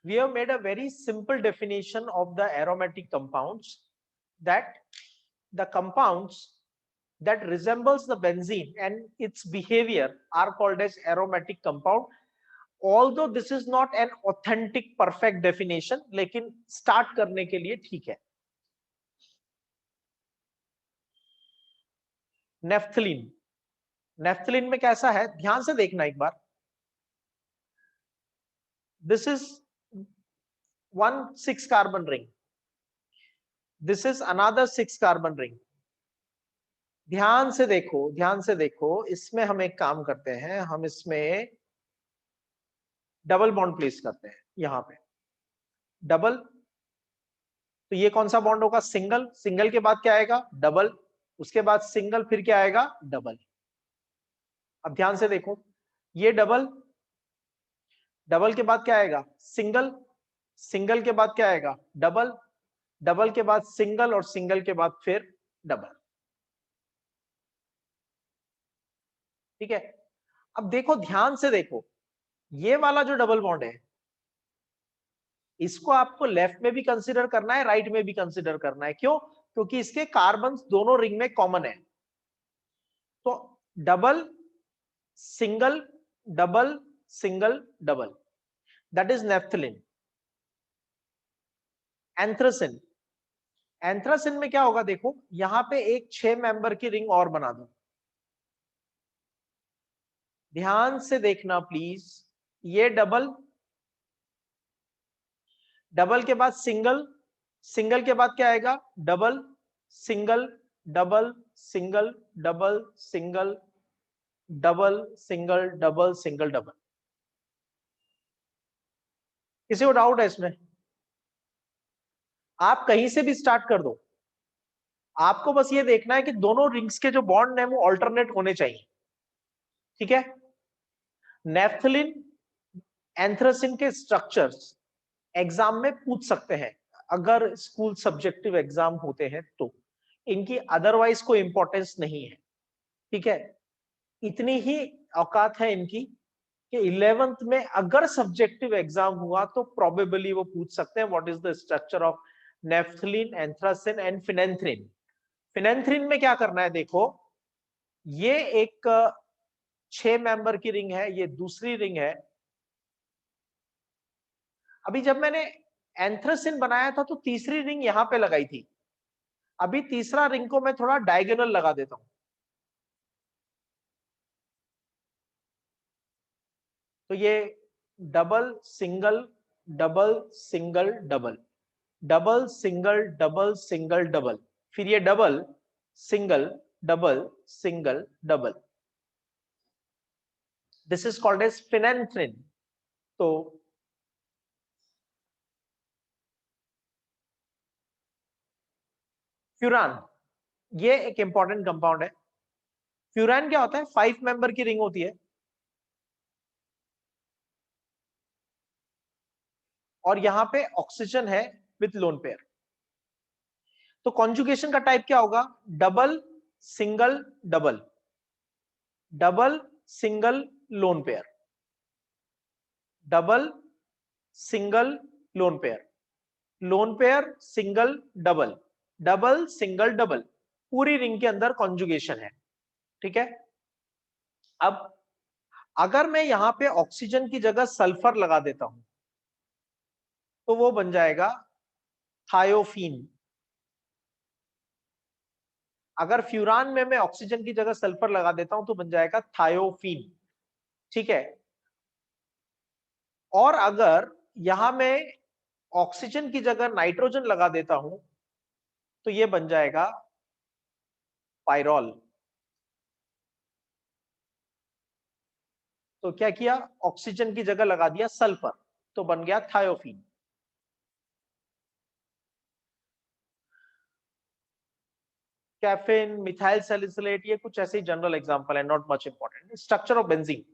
we have made a very simple definition of the aromatic compounds, that the compounds that resembles the benzene and its behavior are called as aromatic compound. Although this is not an authentic perfect definition, लेकिन start करने के लिए ठीक है. Naphthalene, naphthalene में कैसा है ध्यान से देखना एक बार. This is one 6 carbon ring. This is another 6 carbon ring. ध्यान से देखो, ध्यान से देखो. इसमें हम एक काम करते हैं, हम इसमें डबल बॉन्ड प्लेस करते हैं. यहां पे डबल, तो ये कौन सा बॉन्ड होगा? सिंगल. सिंगल के बाद क्या आएगा? डबल. उसके बाद सिंगल, फिर क्या आएगा? डबल. अब ध्यान से देखो, ये डबल, डबल के बाद क्या आएगा? सिंगल. सिंगल के बाद क्या आएगा? डबल. डबल के बाद सिंगल, और सिंगल के बाद फिर डबल. ठीक है. अब देखो, ध्यान से देखो, ये वाला जो डबल बॉन्ड है, इसको आपको लेफ्ट में भी कंसीडर करना है, राइट में भी कंसीडर करना है. क्यों? क्योंकि इसके कार्बन दोनों रिंग में कॉमन है. तो double single double single double, that is naphthalene. Anthracene, anthracene में क्या होगा? देखो, यहां पे एक 6 मेंबर की रिंग और बना दो. ध्यान से देखना प्लीज. ये डबल, डबल के बाद सिंगल, सिंगल के बाद क्या आएगा? Double single double single double single double single double single double. किसी को डाउट है इसमें? आप कहीं से भी स्टार्ट कर दो, आपको बस ये देखना है कि दोनों रिंग्स के जो बॉन्ड है वो ऑल्टरनेट होने चाहिए. ठीक है. नेफ्थलीन, एंथ्रासिन के स्ट्रक्चर्स एग्जाम में पूछ सकते हैं, अगर स्कूल सब्जेक्टिव एग्जाम होते हैं तो. इनकी अदरवाइज कोई इंपॉर्टेंस नहीं है. ठीक है. इतनी ही औकात है इनकी कि 11th में अगर सब्जेक्टिव एग्जाम हुआ तो प्रोबेबली वो पूछ सकते हैं what is the structure of naphthalene, anthracene and phenanthrene. Phenanthrene में क्या करना है? देखो, ये एक 6 मेंबर की रिंग है, ये दूसरी रिंग है. अभी जब मैंने एंथ्रासिन बनाया था तो तीसरी रिंग यहां पे लगाई थी. अभी तीसरा रिंग को मैं थोड़ा डायगोनल लगा देता हूं. तो ये double single double single double, double single double single double, फिर ये double single double single double. This is called as phenanthrene. तो फ्यूरान, ये एक इंपॉर्टेंट कंपाउंड है. फ्यूरान क्या होता है? 5 मेंबर की रिंग होती है, और यहां पे ऑक्सीजन है विथ लोन पेयर. तो कॉन्जुगेशन का टाइप क्या होगा? Double single double, double single lone pair, double single lone pair, lone pair single double, double single double. पूरी रिंग के अंदर कॉन्जुगेशन है. ठीक है. अब अगर मैं यहां पे ऑक्सीजन की जगह सल्फर लगा देता हूं तो वो बन जाएगा थायोफीन. अगर फ्यूरान में मैं ऑक्सीजन की जगह सल्फर लगा देता हूं तो बन जाएगा थायोफीन. ठीक है. और अगर यहां मैं ऑक्सीजन की जगह नाइट्रोजन लगा देता हूं तो ये बन जाएगा पायरोल. तो क्या किया? ऑक्सीजन की जगह लगा दिया सल्फर, तो बन गया थायोफीन. कैफीन, मिथाइल सैलिसिलेट, ये कुछ ऐसे जनरल एग्जांपल है, not much important. Structure of benzene.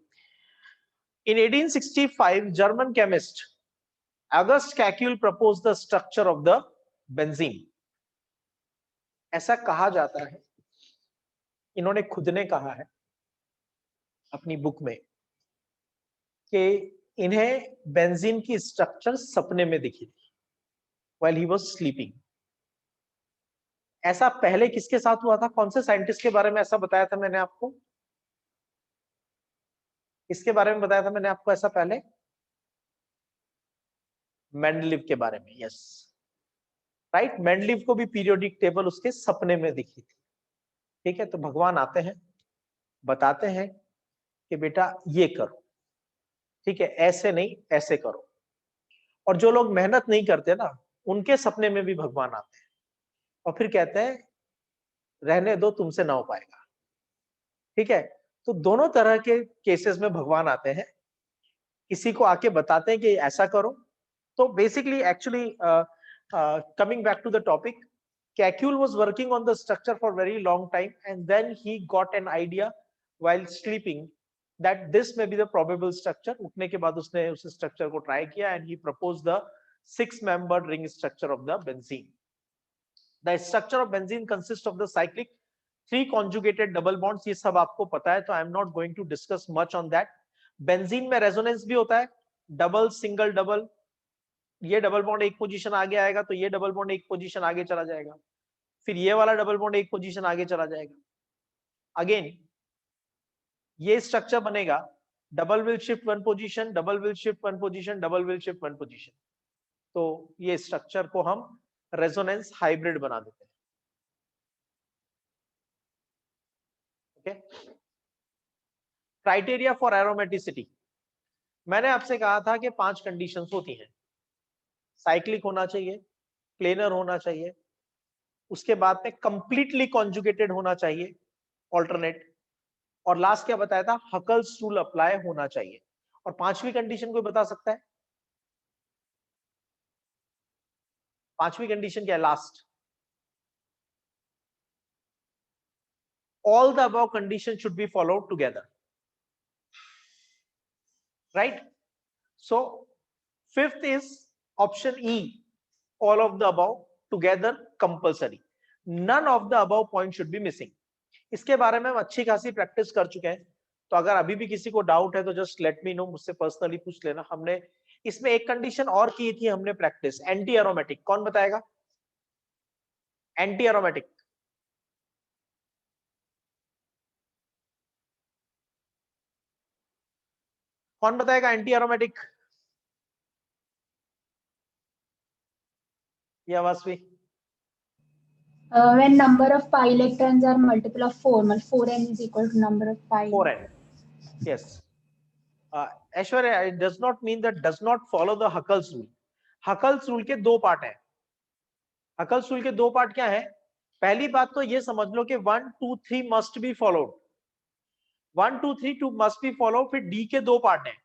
In 1865 German chemist August Kekulé propose the structure of the benzene. ऐसा कहा जाता है, इन्होंने खुद ने कहा है अपनी बुक में, कि इन्हें बेंजीन की स्ट्रक्चर सपने में दिखी थी व्हाइल ही वाज स्लीपिंग। ऐसा पहले किसके साथ हुआ था? कौन से साइंटिस्ट के बारे में ऐसा बताया था मैंने आपको? इसके बारे में बताया था मैंने आपको ऐसा पहले? मेंडलीव के बारे में। Yes, right. मेंडलीव को भी पीरियोडिक टेबल उसके सपने में दिखी थी। ठीक है, तो भगवान आते हैं, बताते हैं कि बेटा ये करो, ठीक है, ऐसे नहीं ऐसे करो। और जो लोग मेहनत नहीं करते ना, उनके सपने में भी भगवान आते हैं और फिर कहते हैं रहने दो, तुमसे ना हो पाएगा। ठीक है, तो दोनों तरह के केसेस में भगवान आते हैं। किसी को आके बताते हैं कि ऐसा करो। तो basically actually coming back to the topic, Kekule was working on the structure for a very long time, and then he got an idea while sleeping that this may be the probable structure. उठने के बाद उसने उस structure को try किया and he proposed the 6-membered ring structure of the benzene. The structure of benzene consists of the cyclic 3 conjugated double bonds. ये सब आपको पता है, तो I am not going to discuss much on that. Benzene में resonance भी होता है, डबल सिंगल डबल। ये डबल बॉन्ड एक पोजीशन आगे आएगा तो ये डबल बॉन्ड एक पोजीशन आगे चला जाएगा, फिर ये वाला डबल बॉन्ड एक पोजीशन आगे चला जाएगा। अगेन ये स्ट्रक्चर बनेगा, double will shift one position, double will shift one position, double will shift one position. तो ये स्ट्रक्चर को हम रेजोनेंस हाइब्रिड बना देते हैं। ओके, क्राइटेरिया फॉर एरोमेटिसिटी, मैंने आपसे कहा था कि 5 कंडीशंस होती हैं। साइक्लिक होना चाहिए, प्लेनर होना चाहिए, उसके बाद में कंप्लीटली कॉन्जुगेटेड होना चाहिए, ऑल्टरनेट, और लास्ट क्या बताया था? हकल्स रूल अप्लाई होना चाहिए। और 5वीं कंडीशन कोई बता सकता है? 5वीं कंडीशन क्या है? Last, all the above conditions should be followed together, right? So 5th is option E, all of the above together compulsory, none of the above points should be missing. इसके बारे में हम अच्छी खासी प्रैक्टिस कर चुके हैं, तो अगर अभी भी किसी को डाउट है तो जस्ट लेट मी नो, मुझसे पर्सनली पूछ लेना। हमने इसमें एक कंडीशन और की थी हमने प्रैक्टिस, एंटी एरोमेटिक। कौन बताएगा? एंटी एरोमेटिक कौन बताएगा? एंटी एरोमेटिक या Vasavi? When number of pi electrons are multiple of 4, 4n is equal to number of pi. 4n, yes. Aishwarya, it does not mean that does not follow the Huckel's rule. Huckel's rule के दो part हैं। Huckel's rule के दो part क्या है? पहली बात तो ये समझ लो कि 1 2 3 must be followed, 1 2 3 2 must be follow. फिर डी के दो पार्ट हैं,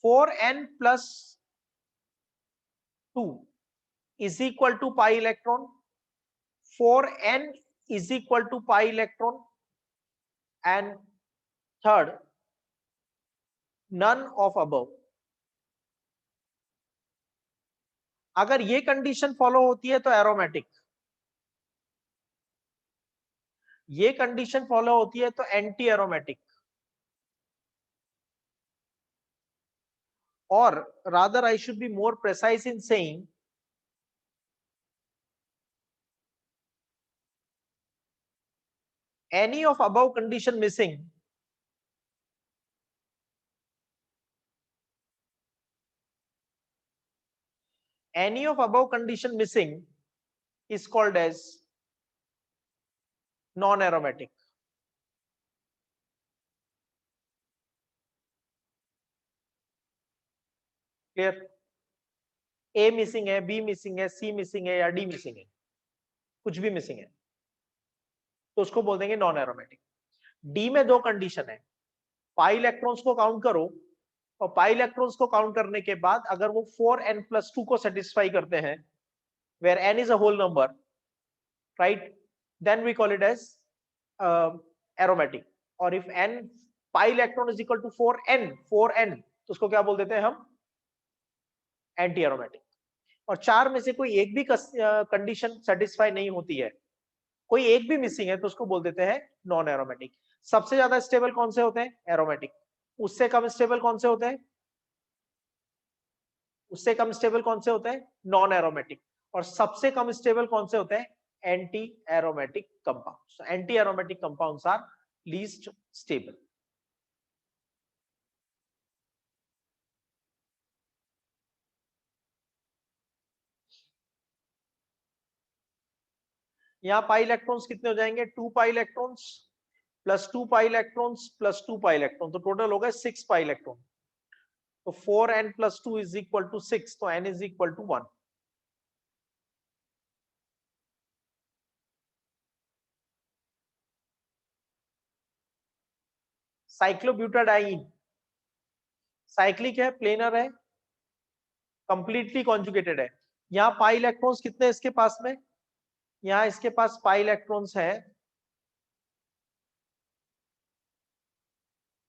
4n plus 2 is equal to pi electron, 4n is equal to pi electron, and third, none of above. अगर ये कंडीशन फॉलो होती है तो एरोमेटिक, ये कंडीशन फॉलो होती है तो एंटी एरोमेटिक, और rather I should be more precise in saying any of above condition missing is called as non aromatic. Clear? A missing है, बी मिसिंग है, सी मिसिंग है या डी मिसिंग है, कुछ भी मिसिंग है तो उसको बोल देंगे नॉन एरोमेटिक। डी में दो कंडीशन है, पाई इलेक्ट्रॉन्स को काउंट करो, और पाई इलेक्ट्रॉन्स को काउंट करने के बाद अगर वो 4n+2 को सेटिस्फाई करते हैं, where n is a whole number, right, then we call it as aromatic. और if n pi electron is equal to 4n तो उसको क्या बोल देते हैं हम? Anti aromatic. और चार में से कोई एक भी कंडीशन सेटिस्फाई नहीं होती है, कोई एक भी मिसिंग है, तो उसको बोल देते हैं नॉन एरोमेटिक। सबसे ज्यादा स्टेबल कौन से होते हैं? एरोमेटिक। उससे कम स्टेबल कौन से होते हैं? उससे कम स्टेबल कौन से होते हैं? Non aromatic. और सबसे कम स्टेबल कौन से होते हैं? Anti aromatic compounds. Anti aromatic compounds are least stable. यहाँ पाई इलेक्ट्रॉन्स कितने हो जाएंगे? 2 pi electrons plus 2 pi electrons plus 2 pi electron, तो टोटल हो गए 6 पाई इलेक्ट्रॉन। तो 4n plus 2 is equal to 6, तो n is equal to 1। Cyclobutadiene cyclic है, प्लेनर है, कंप्लीटली कॉन्जुगेटेड है। यहाँ पाई इलेक्ट्रॉन्स कितने इसके पास में? यहाँ इसके पास पाई इलेक्ट्रॉन्स है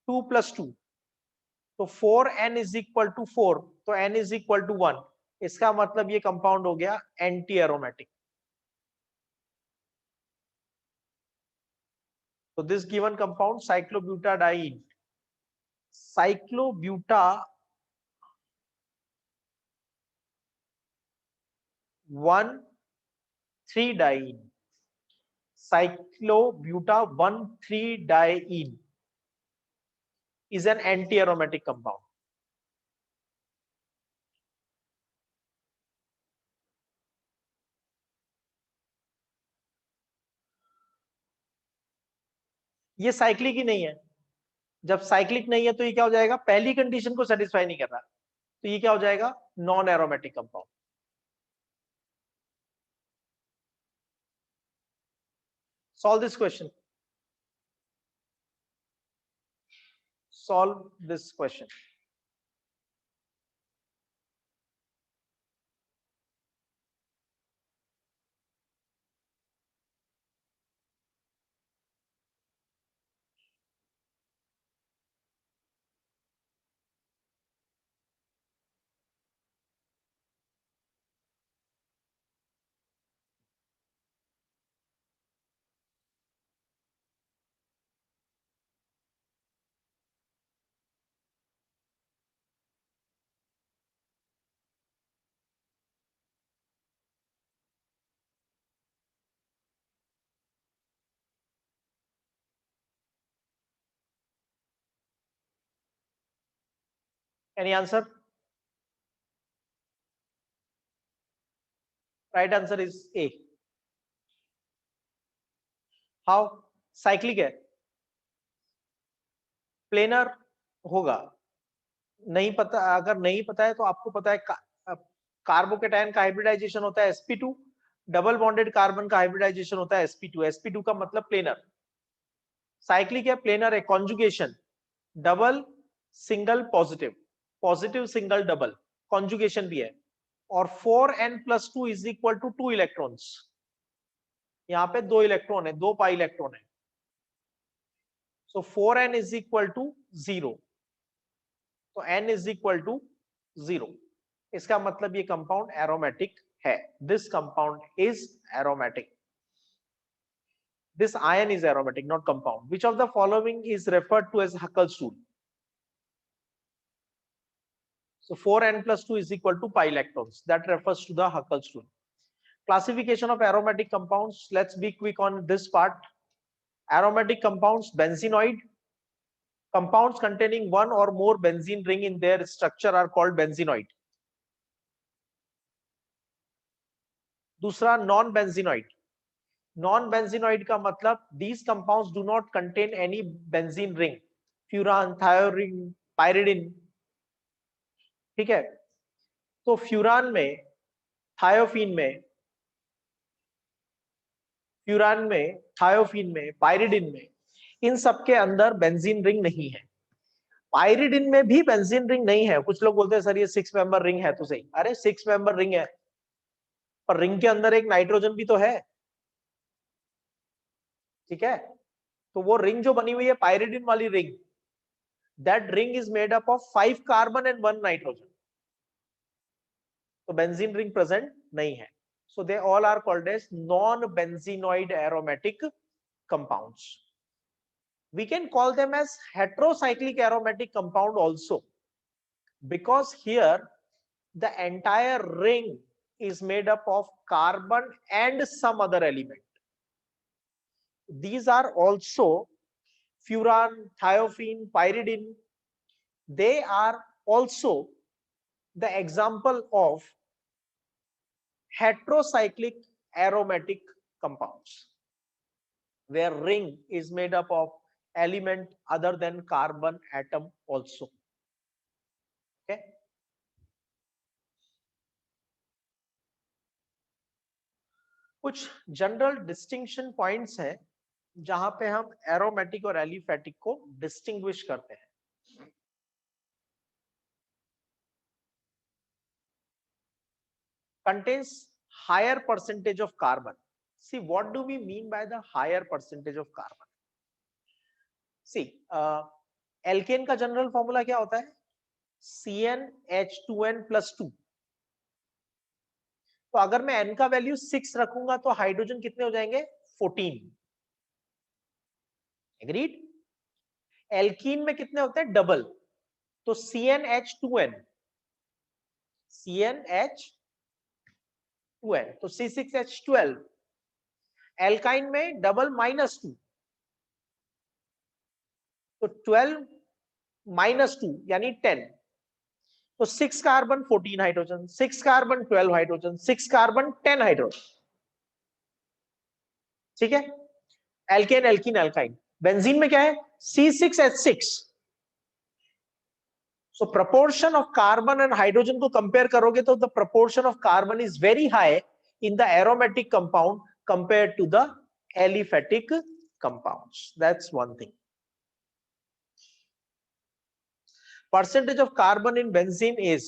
2 प्लस 2, तो 4n इज इक्वल टू 4, तो n इज इक्वल टू 1। इसका मतलब ये कंपाउंड हो गया एंटी एरोमेटिक। तो this given compound cyclobutadiene, cyclobuta 1,3-डाइन, साइक्लोब्यूटा 1,3-डाइन is an anti-aromatic compound. ये साइक्लिक ही नहीं है। जब साइक्लिक नहीं है तो ये क्या हो जाएगा? पहली कंडीशन को सेटिस्फाई नहीं कर रहा, तो ये क्या हो जाएगा? Non aromatic compound. Solve this question, solve this question. Any answer? Right answer is A. How? Cyclic है, प्लेनर होगा। नहीं पता, अगर नहीं पता है तो आपको पता है कार्बोकेटायन का हाइब्रिडाइजेशन होता है sp2, डबल बॉन्डेड कार्बन का हाइब्रिडाइजेशन होता है sp2। sp2 का मतलब प्लेनर। साइक्लिक है, प्लेनर है, conjugation double single positive, positive single double, conjugation भी है। और 4n plus 2 is equal to 2 electrons. यहाँ पे 2 इलेक्ट्रॉन है, 2 पाई इलेक्ट्रॉन है। सो 4n इज इक्वल टू 0, तो n इज इक्वल टू 0। इसका मतलब ये कंपाउंड एरोमेटिक है। This compound is aromatic. This ion is aromatic, not compound. Which of the following is referred to as Huckel's rule? So 4n plus 2 is equal to pi electrons. That refers to the Huckel's rule. Classification of aromatic compounds. Let's be quick on this part. Aromatic compounds, benzenoid. Compounds containing one or more benzene ring in their structure are called benzenoid. दूसरा non-benzenoid. Non-benzenoid का मतलब these compounds do not contain any benzene ring. Furan, thiorin, pyridine. ठीक है, तो furan में, thiophene में, furan में, thiophene में, पायरिडिन में, इन सब के अंदर बेंजीन रिंग नहीं है। पायरिडिन में भी बेंजीन रिंग नहीं है। कुछ लोग बोलते हैं सर ये 6 मेंबर रिंग है, तो सही, अरे 6 मेंबर रिंग है, पर रिंग के अंदर एक नाइट्रोजन भी तो है। ठीक है, तो वो रिंग जो बनी हुई है पायरिडिन वाली ring, that ring is made up of 5 carbon and 1 nitrogen. तो बेंजीन रिंग प्रेजेंट नहीं है। So they all are called as non-benzenoid aromatic compounds. We can call them as heterocyclic aromatic compound also, because here the entire ring is made up of carbon and some other element. These are also furan, thiophene, pyridine. They are also the example of heterocyclic aromatic compounds, where ring is made up of element other than carbon atom also. Okay. कुछ general distinction points हैं जहां पे हम aromatic और aliphatic को distinguish करते हैं. Contains higher percentage of carbon. See, what do we mean by the higher percentage of carbon? See, alkane का जनरल फॉर्मूला क्या होता है? CnH2n+2. तो अगर मैं n का वैल्यू 6 रखूंगा तो हाइड्रोजन कितने हो जाएंगे? 14. एग्रीड? एल्कीन में कितने होते हैं? डबल. तो CnH2n, तो C6H12. एल्काइन में डबल -2, तो 12 - 2 यानी 10. तो 6 carbon 14 hydrogen, 6 carbon 12 hydrogen, 6 carbon 10 hydrogen. ठीक है. Alkene, alkene, alkyne. बेंजीन में क्या है? C6H6. So proportion of carbon and hydrogen को कंपेयर करोगे तो the proportion of carbon is very high in the aromatic compound compare to the aliphatic compounds. That's one thing. Percentage of carbon in benzene is,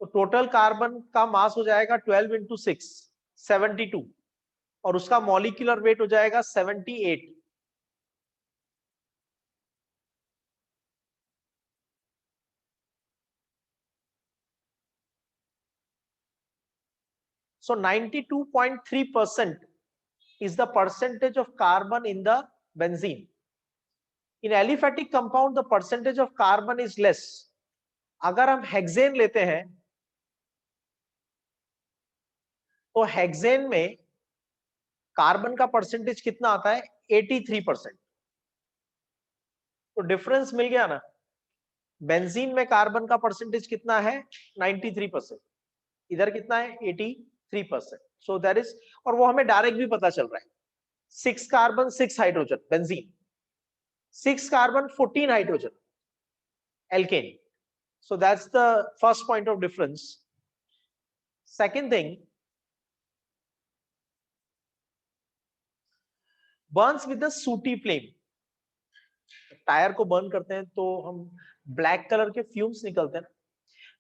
तो total carbon का mass हो जाएगा 12 × 6 72, और उसका molecular weight हो जाएगा 78. So 92.3% is the percentage of carbon in the benzene. In aliphatic compound the percentage of carbon is less. अगर हम हेक्सेन लेते हैं तो हेक्सेन में कार्बन का परसेंटेज कितना आता है? 83%. तो डिफरेंस मिल गया ना. बेंजीन में कार्बन का परसेंटेज कितना है? 93%. इधर कितना है? 83%. सो दैट इज, और वो हमें डायरेक्ट भी पता चल रहा है. 6 carbon 6 hydrogen benzene, 6 carbon 14 hydrogen alkane. So that's the first point of difference. Second thing, burns with the sooty flame. Tyre को बर्न करते हैं तो हम ब्लैक कलर के फ्यूम्स निकलते हैं.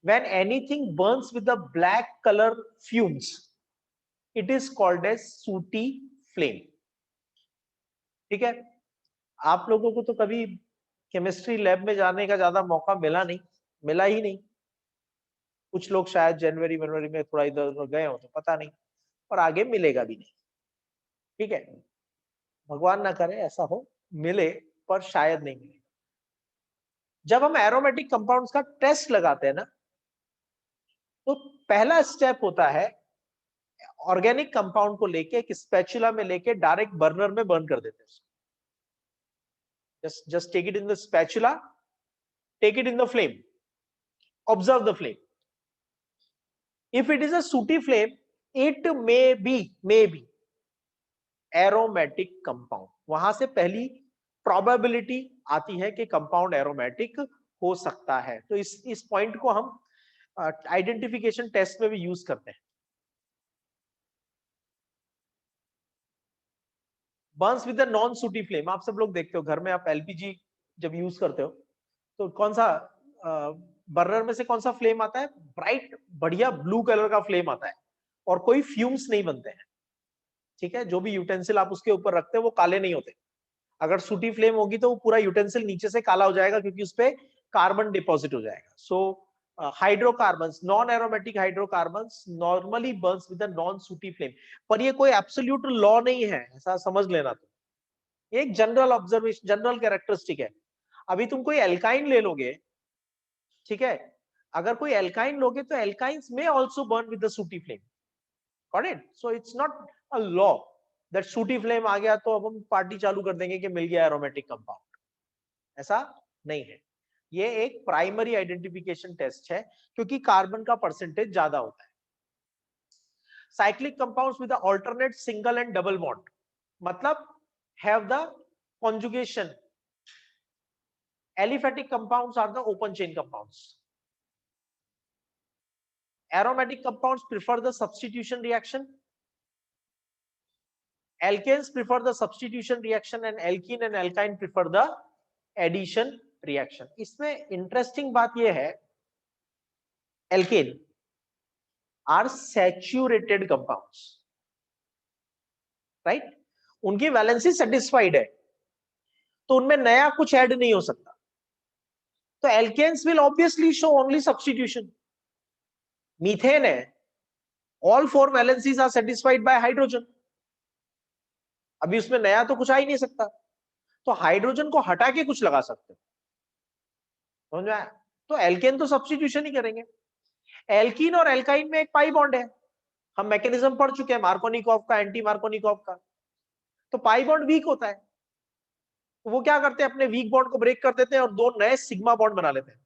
When anything burns with the black color fumes, it is called as sooty flame. ठीक है. आप लोगों को तो कभी केमिस्ट्री लैब में जाने का ज्यादा मौका मिला ही नहीं. कुछ लोग शायद जनवरी में थोड़ा इधर उधर गए हो तो पता नहीं, और आगे मिलेगा भी नहीं. ठीक है. भगवान ना करे ऐसा हो, मिले पर शायद नहीं मिले. जब हम एरोमेटिक कंपाउंड्स का टेस्ट लगाते हैं ना, तो पहला स्टेप होता है ऑर्गेनिक कंपाउंड को लेके एक स्पैचुला में लेके डायरेक्ट बर्नर में बर्न कर देते हैं. just take it in the spatula, take it in the flame, observe the flame. If it is a sooty flame, it may be aromatic compound. वहां से पहली प्रोबेबिलिटी आती है कि कंपाउंड एरोमेटिक हो सकता है. तो इस पॉइंट को हम आइडेंटिफिकेशन टेस्ट में भी यूज करते हैं. Burns with the non sooty flame. आप सब लोग देखते हो घर में, आप एलपीजी जब यूज करते हो तो कौन सा बर्नर में से कौन सा फ्लेम आता है? ब्राइट बढ़िया ब्लू कलर का फ्लेम आता है, और कोई फ्यूम्स नहीं बनते हैं. ठीक है. जो भी यूटेंसिल आप उसके ऊपर रखते हो वो काले नहीं होते. अगर सूटी फ्लेम होगी तो वो पूरा यूटेंसिल नीचे से काला हो जाएगा क्योंकि उस पे कार्बन डिपॉजिट हो जाएगा. So hydrocarbons, non aromatic hydrocarbons normally burns with a non sooty flame. पर ये कोई एब्सोल्यूट लॉ नहीं है, ऐसा समझ लेना। तो एक जनरल ऑब्जर्वेशन, जनरल कैरेक्टरिस्टिक है। अभी तुम कोई एल्काइन ले लोगे, ठीक है, अगर कोई एल्काइन लोगे तो एल्काइंस में also burn with the sooty flame, got it? So it's not a law that sooty flame आ गया तो अब हम पार्टी चालू कर देंगे कि मिल गया एरोमेटिक कंपाउंड, ऐसा नहीं है। ये एक प्राइमरी आइडेंटिफिकेशन टेस्ट है, क्योंकि कार्बन का परसेंटेज ज्यादा होता है। Cyclic compounds with alternate single and double bond, मतलब have the conjugation. Aliphatic compounds are the open chain compounds. Aromatic compounds prefer the substitution reaction. Alkanes prefer the substitution reaction and alkene and alkyne prefer the addition reaction. इसमें interesting बात यह है, alkane are saturated compounds, right? उनकी valency satisfied है, तो उनमें नया कुछ ऐड नहीं हो सकता। तो alkanes will obviously show only substitution. Methane है, all four valencies are satisfied by hydrogen. अभी उसमें नया तो कुछ आ ही नहीं सकता, तो हाइड्रोजन को हटा के कुछ लगा सकते हो, समझ में आया? तो एल्केन तो सब्स्टिट्यूशन ही करेंगे। एल्कीन और एल्काइन में एक पाई बॉन्ड है, हम मैकेनिज्म पढ़ चुके हैं मार्कोनिकॉफ का, एंटी मार्कोनिकॉफ का। तो पाई बॉन्ड वीक होता है, तो वो क्या करते हैं, अपने वीक बॉन्ड को ब्रेक कर देते हैं और दो नए सिग्मा बॉन्ड बना लेते हैं।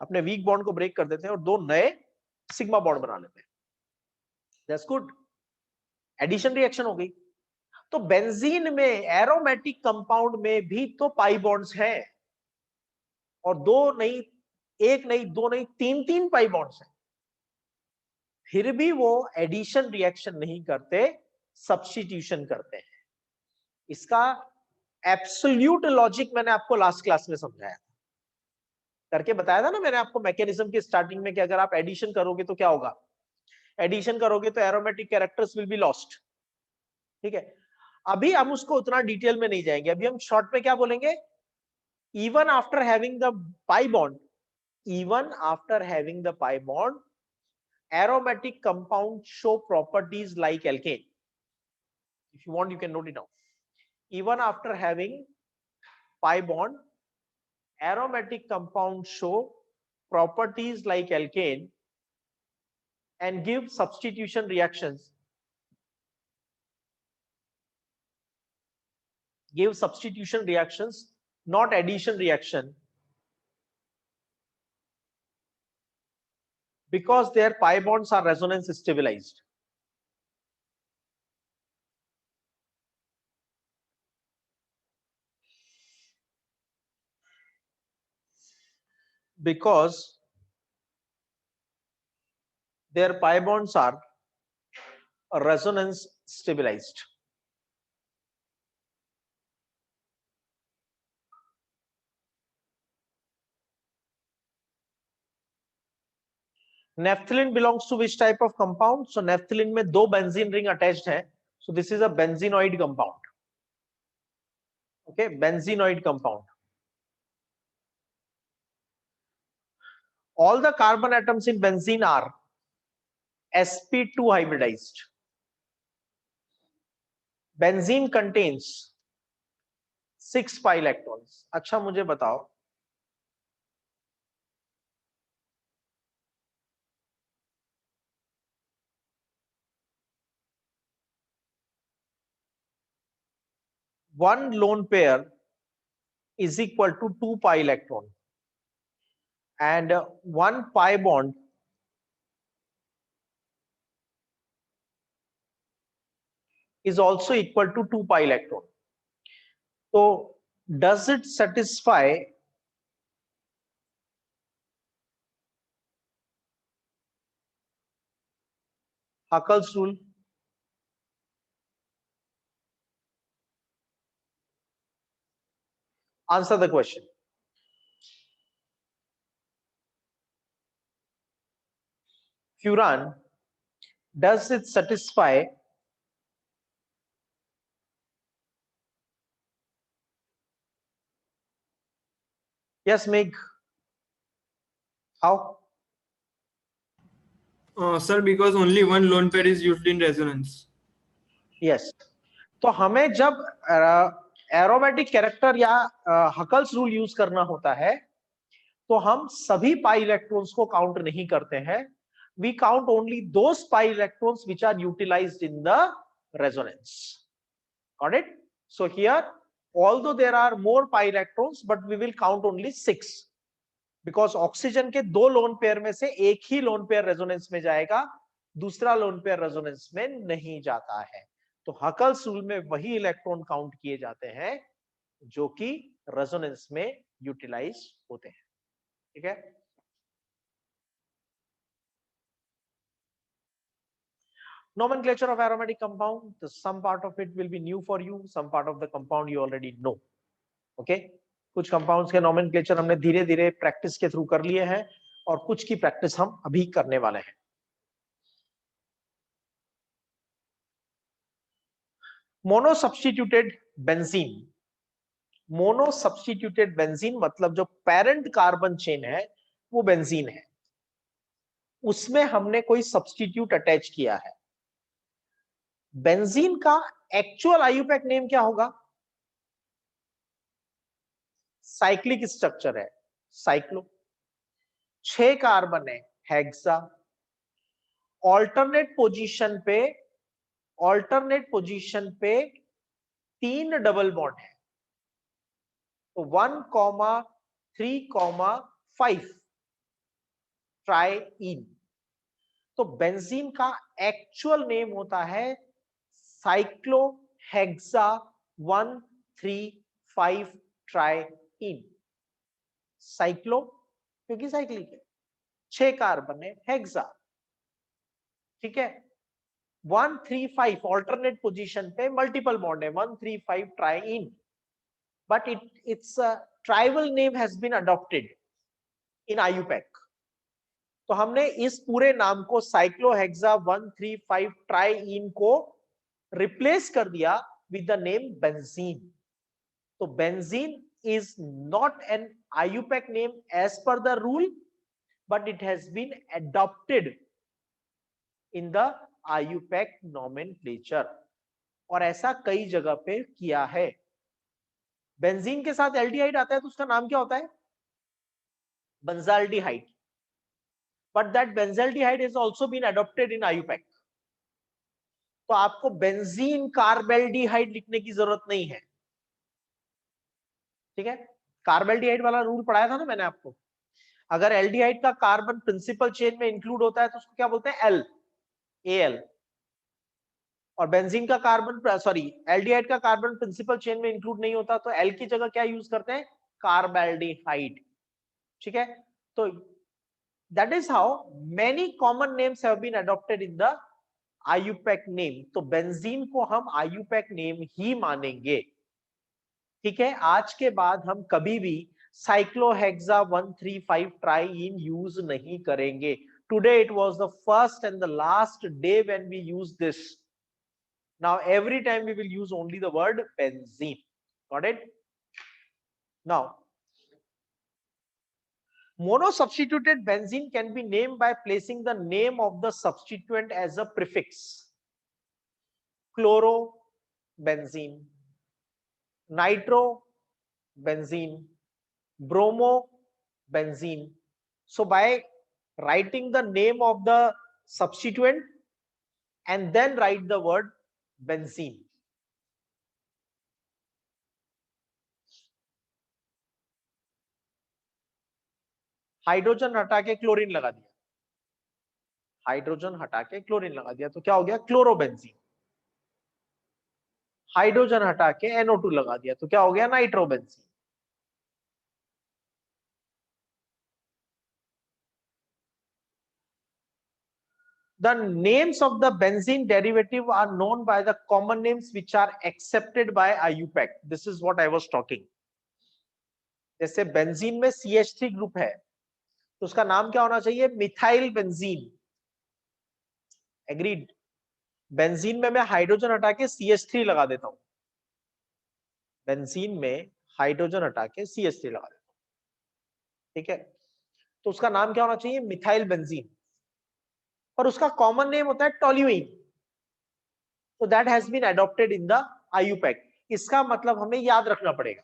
अपने वीक बॉन्ड को ब्रेक कर देते हैं और दो नए सिग्मा बॉन्ड बना लेते हैं। दैट्स गुड, एडिशन रिएक्शन हो गई। तो बेंजीन में, एरोमेटिक कंपाउंड में भी तो पाई बॉन्ड्स हैं, और दो नहीं, एक नहीं, दो नहीं, तीन तीन पाई बॉन्ड्स हैं, फिर भी वो एडिशन रिएक्शन नहीं करते, सब्स्टिट्यूशन करते हैं। इसका एब्सोल्यूट लॉजिक मैंने आपको लास्ट क्लास में समझाया था, करके बताया था ना मैंने आपको मैकेनिज्म की स्टार्टिंग में कि अगर आप एडिशन करोगे तो क्या होगा, एडिशन करोगे तो aromatic characters will be lost, ठीक है। अभी हम उसको उतना डिटेल में नहीं जाएंगे, अभी हम शॉर्ट में क्या बोलेंगे, even after having the pi bond, even after having the pi bond, aromatic compounds show properties like alkane. If you want, you can note it down. Even after having pi bond, aromatic compounds show properties like alkane and give substitution reactions. Give substitution reactions, not addition reaction, because their pi bonds are resonance stabilized. Because their pi bonds are resonance stabilized. Naphthalene belongs to which type of compound? So naphthalene में दो benzene ring attached है, so this is a benzenoid compound. Okay, benzenoid compound. All the carbon atoms in benzene are sp2 hybridized. Benzene contains 6 pi electrons. अच्छा मुझे बताओ, one lone pair is equal to 2 pi electron, and one pi bond is also equal to 2 pi electron. So does it satisfy Huckel's rule? Answer the question. Furan, does it satisfy Yes, Meg. How? Sir, because only one lone pair is used in resonance. Yes, तो हमें जब aromatic character या Huckel's rule use करना होता है तो हम सभी पाई इलेक्ट्रॉन्स को काउंट नहीं करते हैं. We count only those pi electrons which are utilized in the resonance. Got it? So here although there are more pi electrons but we will count only 6 because oxygen के 2 lone pair में से एक ही lone pair resonance में जाएगा, दूसरा lone pair resonance में नहीं जाता है. तो हकल्स रूल में वही इलेक्ट्रॉन काउंट किए जाते हैं जो कि रेजोनेंस में यूटिलाइज होते हैं. ठीक है? Nomenclature of aromatic compound, some part of it will be new for you, some part of the compound you already know. Okay? कुछ कंपाउंड्स के नोमेनक्लेचर हमने धीरे धीरे प्रैक्टिस के थ्रू कर लिए हैं और कुछ की प्रैक्टिस हम अभी करने वाले हैं. Mono substituted benzene. Mono substituted benzene मतलब जो पेरेंट कार्बन चेन है वो बेंजीन है, उसमें हमने कोई सब्स्टिट्यूट अटैच किया है. बेंजीन का एक्चुअल आईयूपैक नेम क्या होगा? साइक्लिक स्ट्रक्चर है, साइक्लो. 6 कार्बन है, हेक्सा. ऑल्टरनेट पोजीशन पे 3 डबल बॉन्ड है, तो 1,3,5 ट्राइइन. तो बेंजीन का एक्चुअल नेम होता है साइक्लोहेक्सा 1,3,5 ट्राइइन. साइक्लो क्योंकि साइक्लिक है, 6 कार्बन है, हेक्सा. ठीक है? 1,3,5 ऑल्टरनेट पोजीशन पे मल्टीपल बॉन्ड है, 1,3,5 triene. But it's trivial name has been adopted in IUPAC. तो हमने इस पूरे नाम को साइक्लोहेक्सा 1,3,5 ट्राइइन को रिप्लेस कर दिया विद द नेम बेंजीन. तो benzene is not an IUPAC name as per the rule, but it has been adopted in the IUPAC nomenclature. और ऐसा कई जगह पे किया है. बेंजीन के साथ एल्डिहाइड आता है तो उसका नाम क्या होता है? Benzaldehyde. But that benzaldehyde has also been adopted in IUPAC. तो आपको बेंजीन कार्बेल्डिहाइड लिखने की जरूरत नहीं है. ठीक है? कार्बेल्डिहाइड वाला रूल पढ़ाया था ना मैंने आपको. अगर एल्डिहाइड का कार्बन प्रिंसिपल चेन में इंक्लूड होता है तो उसको क्या बोलते हैं? L, L. और बेंजीन का कार्बन एल्डिहाइड का कार्बन प्रिंसिपल चेन में इंक्लूड नहीं होता तो एल की जगह क्या यूज करते हैं? कार्बेल्डिहाइड. ठीक है? तो that is how many common names have been adopted in the IUPAC name. तो बेंजीन को हम IUPAC नेम ही मानेंगे. ठीक है? आज के बाद हम कभी भी साइक्लोहेक्सा 1,3,5 ट्राइइन यूज नहीं करेंगे. Today it was the first and the last day when we use this. Now every time we will use only the word benzene. Got it? Now monosubstituted benzene can be named by placing the name of the substituent as a prefix. Chlorobenzene, nitrobenzene, bromobenzene. So by writing the name of the substituent and then write the word benzene. Hydrogen हटा के chlorine लगा दिया, hydrogen हटा के chlorine लगा दिया तो क्या हो गया? क्लोरोबेंजीन. हाइड्रोजन हटा के NO2 लगा दिया तो क्या हो गया? Nitrobenzene. The names of the benzene derivative are known by the common names which are accepted by IUPAC. This is what I was talking. जैसे बेंजीन में CH3 ग्रुप है तो उसका नाम क्या होना चाहिए? Methyl benzene. एग्रीड? बेंजीन में मैं हाइड्रोजन हटा के CH3 लगा देता हूं, बेंजीन में हाइड्रोजन हटा के CH3 लगा देता हूं. ठीक है? तो उसका नाम क्या होना चाहिए? Methyl benzene. और उसका कॉमन नेम होता है टोल्यूइन, तो that has been adopted in the IUPAC। इसका मतलब हमें याद रखना पड़ेगा।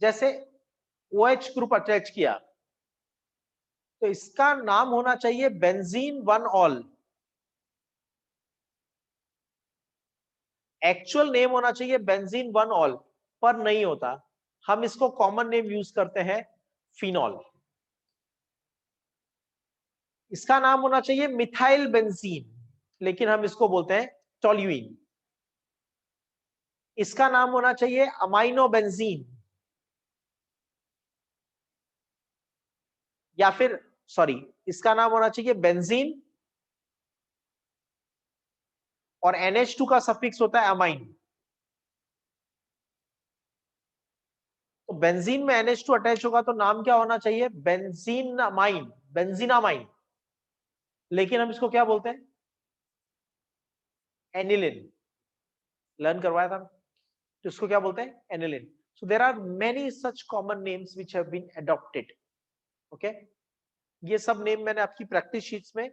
जैसे OH ग्रुप अटैच किया तो इसका नाम होना चाहिए बेंजीन 1 ऑल, एक्चुअल नेम होना चाहिए बेंजीन 1 ऑल, पर नहीं होता। हम इसको कॉमन नेम यूज करते हैं फिनॉल। इसका नाम होना चाहिए मिथाइल बेंजीन, लेकिन हम इसको बोलते हैं टोल्यूइन। इसका नाम होना चाहिए अमाइनो बेंजीन, या फिर सॉरी, इसका नाम होना चाहिए बेंजीन और NH2 का सफिक्स होता है अमाइन। तो बेंजीन में NH2 अटैच होगा तो नाम क्या होना चाहिए? बेंजीनामाइन, बेंजीनामाइन। लेकिन हम इसको क्या बोलते हैं? एनिलिन। लर्न करवाया था तो इसको क्या बोलते हैं? Aniline. So there are many such common names which have been adopted. Okay, ये सब नेम मैंने आपकी प्रैक्टिस शीट्स में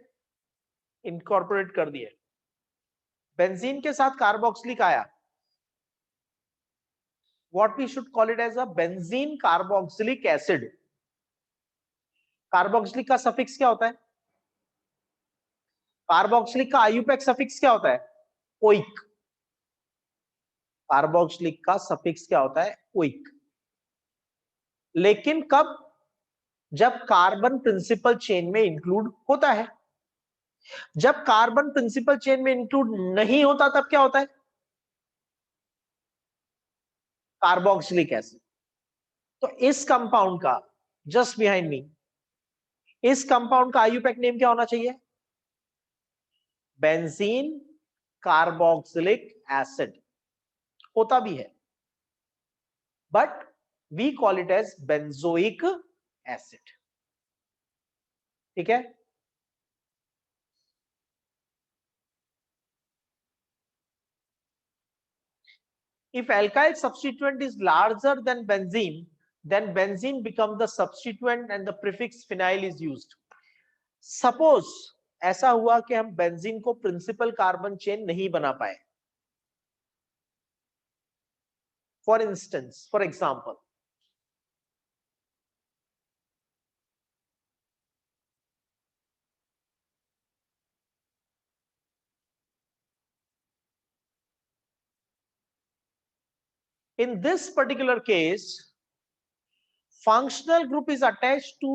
इनकॉर्पोरेट कर दिए। बेंजीन के साथ कार्बोक्सिलिक आया, what we should call it as a benzene carboxylic acid। Carboxylic का सफिक्स क्या होता है? कार्बोक्सिलिक का IUPAC सफिक्स क्या होता है? ओइक। कार्बोक्सिलिक का सफिक्स क्या होता है? ओइक। लेकिन कब? जब कार्बन प्रिंसिपल चेन में इंक्लूड होता है। जब कार्बन प्रिंसिपल चेन में इंक्लूड नहीं होता तब क्या होता है? Carboxylic acid. तो इस कंपाउंड का, जस्ट बिहाइंड मी, इस कंपाउंड का IUPAC नेम क्या होना चाहिए? Benzene carboxylic acid. होता भी है, but we call it as benzoic acid. ठीक है? If alkyl substituent is larger than benzene, then benzene becomes the substituent and the prefix phenyl is used. Suppose ऐसा हुआ कि हम बेंजीन को प्रिंसिपल कार्बन चेन नहीं बना पाए। For instance, for example, in this particular case, functional group is attached to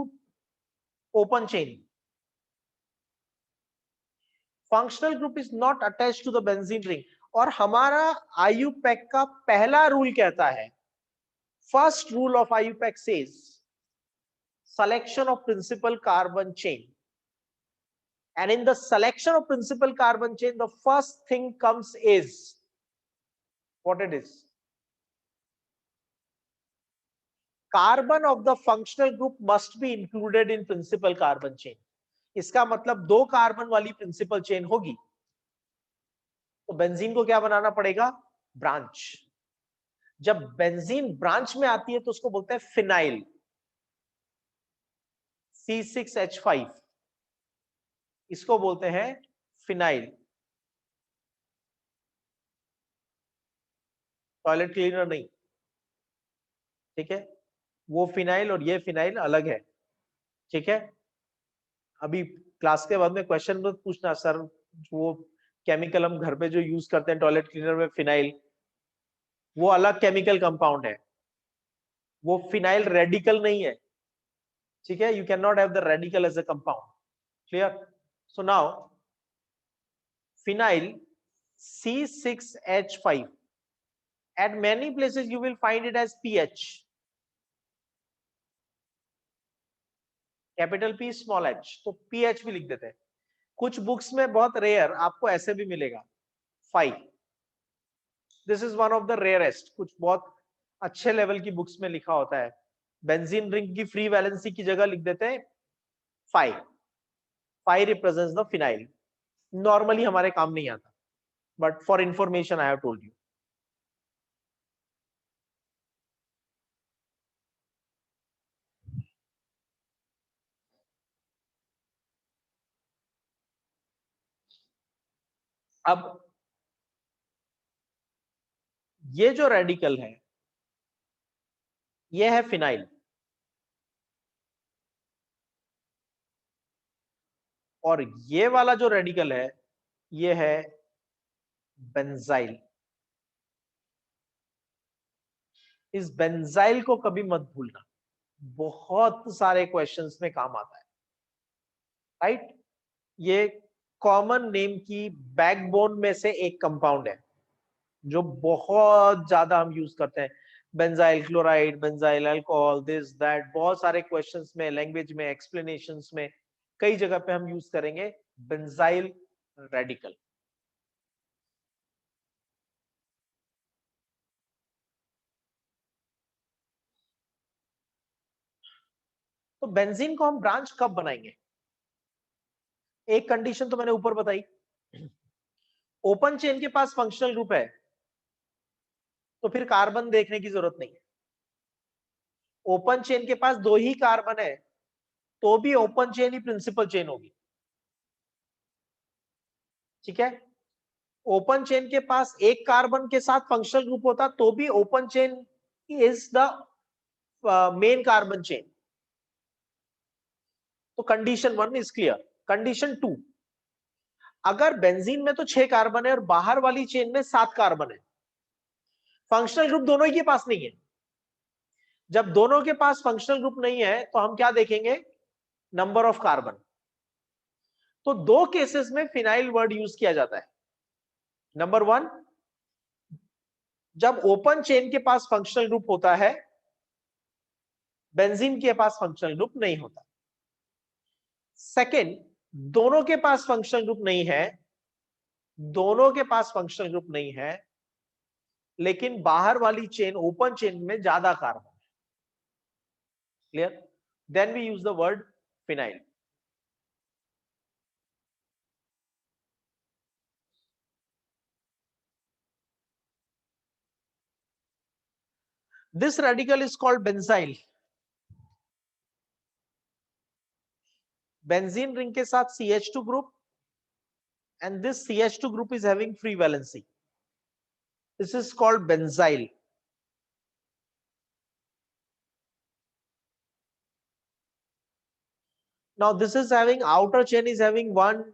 open chain. Functional group is not attached to the benzene ring. और हमारा IUPAC का पहला रूल कहता है, first rule of IUPAC says selection of principal carbon chain. And in the selection of principal carbon chain, the first thing comes is what it is. Carbon of the functional group must be included in principal carbon chain. इसका मतलब 2 carbon वाली principal chain होगी, तो benzene को क्या बनाना पड़ेगा? Branch. जब benzene branch में आती है तो उसको बोलते हैं फिनाइल, C6H5, इसको बोलते हैं फिनाइल। टॉयलेट क्लीनर नहीं, ठीक है? वो फिनाइल और ये फिनाइल अलग है, ठीक है? अभी क्लास के बाद में क्वेश्चन मत पूछना सर, वो केमिकल हम घर पे जो यूज करते हैं टॉयलेट क्लीनर में फिनाइल, वो अलग केमिकल कंपाउंड है, वो फिनाइल रेडिकल नहीं है, ठीक है? You can not have the radical as a compound. Clear? So now phenyl C6H5, at many places you will find it as PH, capital P small h, तो PH भी लिख देते हैं। कुछ बुक्स में बहुत रेयर आपको ऐसे भी मिलेगा 5। This is one of the rarest. कुछ बहुत अच्छे लेवल की बुक्स में लिखा होता है, बेंजीन रिंग की फ्री वैलेंसी की जगह लिख देते हैं 5। 5 रिप्रेजेंट्स द फिनाइल। नॉर्मली हमारे काम नहीं आता, but for information I have told you. अब ये जो रेडिकल है ये है फिनाइल, और ये वाला जो रेडिकल है ये है बेंजाइल। इस बेंजाइल को कभी मत भूलना, बहुत सारे क्वेश्चंस में काम आता है, राइट। ये कॉमन नेम की बैकबोन में से एक कंपाउंड है जो बहुत ज्यादा हम यूज करते हैं। Benzyl chloride, benzyl alcohol, this that, बहुत सारे क्वेश्चंस में, लैंग्वेज में, एक्सप्लेनेशंस में, कई जगह पे हम यूज करेंगे बेंजाइल रेडिकल। तो बेंजीन को हम ब्रांच कब बनाएंगे? एक कंडीशन तो मैंने ऊपर बताई, ओपन चेन के पास फंक्शनल ग्रुप है तो फिर कार्बन देखने की जरूरत नहीं है। ओपन चेन के पास दो ही कार्बन है तो भी ओपन चेन ही प्रिंसिपल चेन होगी, ठीक है। ओपन चेन के पास एक कार्बन के साथ फंक्शनल ग्रुप होता तो भी open chain is the main carbon chain. तो कंडीशन 1 इज क्लियर। कंडीशन 2, अगर बेंजीन में तो 6 कार्बन है और बाहर वाली चेन में 7 कार्बन है, फंक्शनल ग्रुप दोनों ही के पास नहीं है। जब दोनों के पास फंक्शनल ग्रुप नहीं है तो हम क्या देखेंगे? Number of carbon. तो दो केसेस में फिनाइल वर्ड यूज किया जाता है। नंबर 1, जब ओपन चेन के पास फंक्शनल ग्रुप होता है, बेंजीन के पास फंक्शनल ग्रुप नहीं होता। सेकेंड, दोनों के पास फंक्शनल ग्रुप नहीं है, दोनों के पास फंक्शनल ग्रुप नहीं है, लेकिन बाहर वाली चेन, ओपन चेन में ज्यादा कार्बन है। Clear? Then we use the word phenyl. This radical is called benzyl. Benzene ring के साथ CH2 group, and this CH2 group is having free valency. This is called benzyl. Now this is having, outer chain is having 1,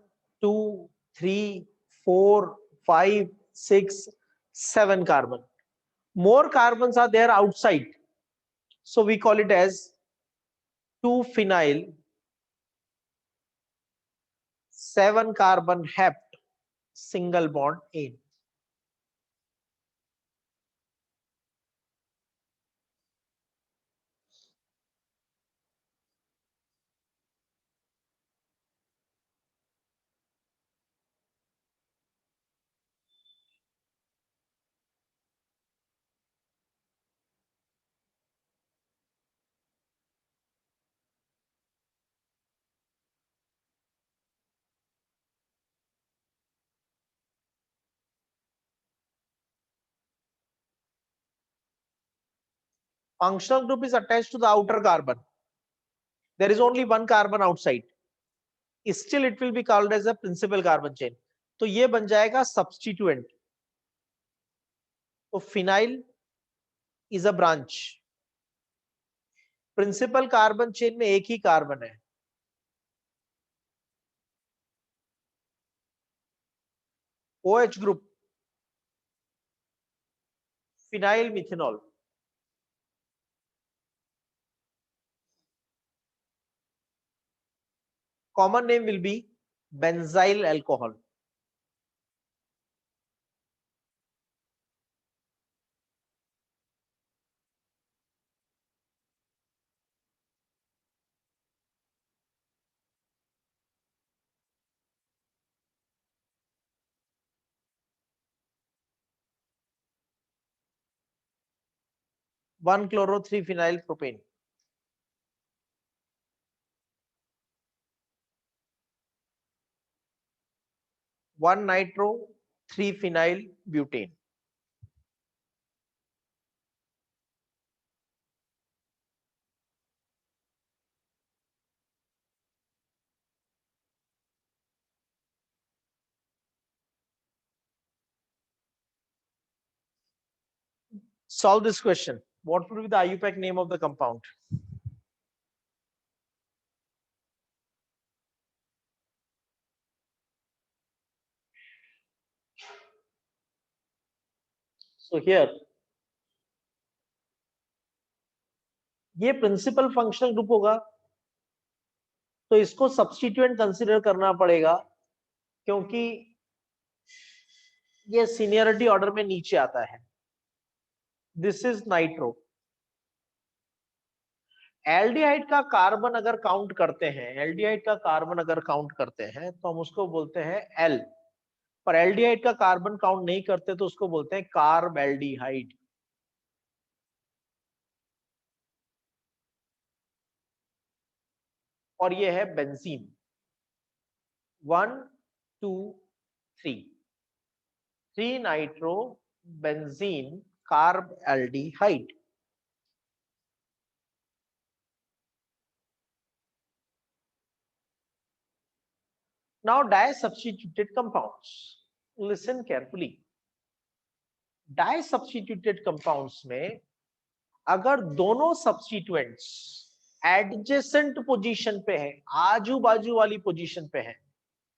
2, 3, 4, 5, 6, 7 carbon. More carbons are there outside, so we call it as 2-phenyl 7 carbon hept single bond in. Functional group is attached to the outer carbon. There is only one carbon outside. Still it will be called as a principal carbon chain. तो ये बन जाएगा substituent. तो phenyl is a branch. Principal carbon chain में एक ही carbon है, OH group, phenyl methanol. Common name will be benzyl alcohol. One chloro 3 phenyl propane. One nitro 3 phenyl butane. solve this question. What would be the IUPAC name of the compound? So here, ये principal functional group होगा, तो इसको substituent consider करना पड़ेगा, क्योंकि ये seniority order में नीचे आता है. This is nitro. एल्डिहाइड का कार्बन अगर काउंट करते हैं, एल्डिहाइड का कार्बन अगर काउंट करते हैं तो हम उसको बोलते हैं एल. पर एल्डिहाइड का कार्बन काउंट नहीं करते तो उसको बोलते हैं कार्ब एल्डिहाइड. और ये है benzene. 1 2 3 3 nitro benzene carb aldehyde. Now di-substituted compounds. Listen carefully. Di-substituted compounds में अगर दोनों substituents adjacent position पे है, आजू बाजू वाली पोजीशन पे है,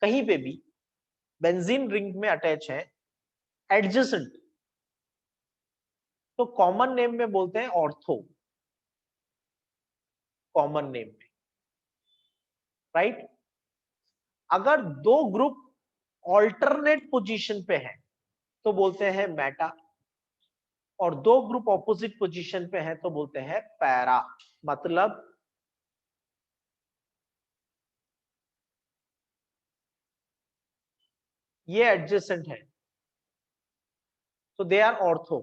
कहीं पे भी बेंजीन रिंग में अटैच है, adjacent, तो कॉमन नेम में बोलते हैं ऑर्थो. कॉमन नेम में, राइट? अगर दो ग्रुप ऑल्टरनेट पोजीशन पे है तो बोलते हैं मेटा, और दो ग्रुप ऑपोजिट पोजीशन पे हैं तो बोलते हैं पैरा. मतलब ये एडजेसेंट है तो दे आर ऑर्थो.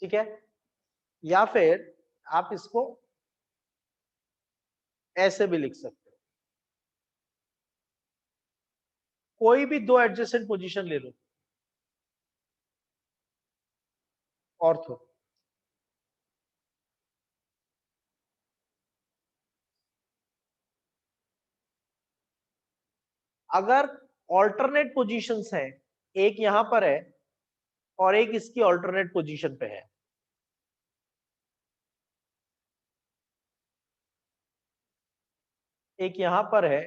ठीक है? या फिर आप इसको ऐसे भी लिख सकते हो, कोई भी दो एडजेसेंट पोजीशन ले लो, ऑर्थो. अगर ऑल्टरनेट पोजीशंस हैं, एक यहां पर है और एक इसकी ऑल्टरनेट पोजीशन पे है, एक यहां पर है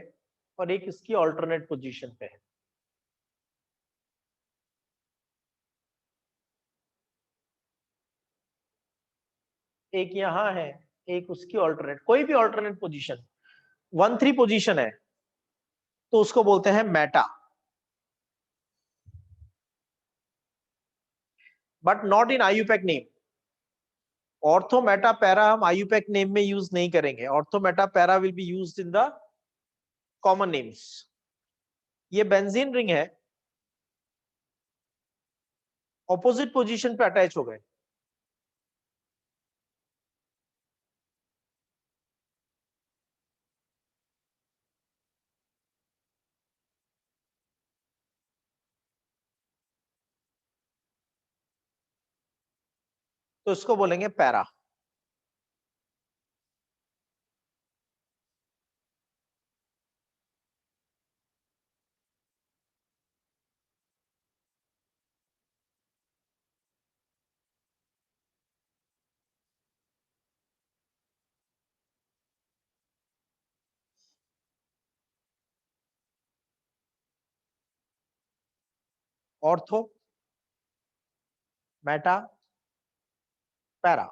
और एक इसकी ऑल्टरनेट पोजीशन पे है, एक यहां है, एक उसकी ऑल्टरनेट, कोई भी ऑल्टरनेट पोजीशन 1 3 पोजीशन है तो उसको बोलते हैं Meta. But not in IUPAC name. Ortho Meta para हम आईयूपैक नेम में यूज नहीं करेंगे. Ortho Meta para will be used in the common names. ये बेंजीन रिंग है, ऑपोजिट पोजीशन पे अटैच हो गए, तो इसको बोलेंगे para. Ortho Meta para.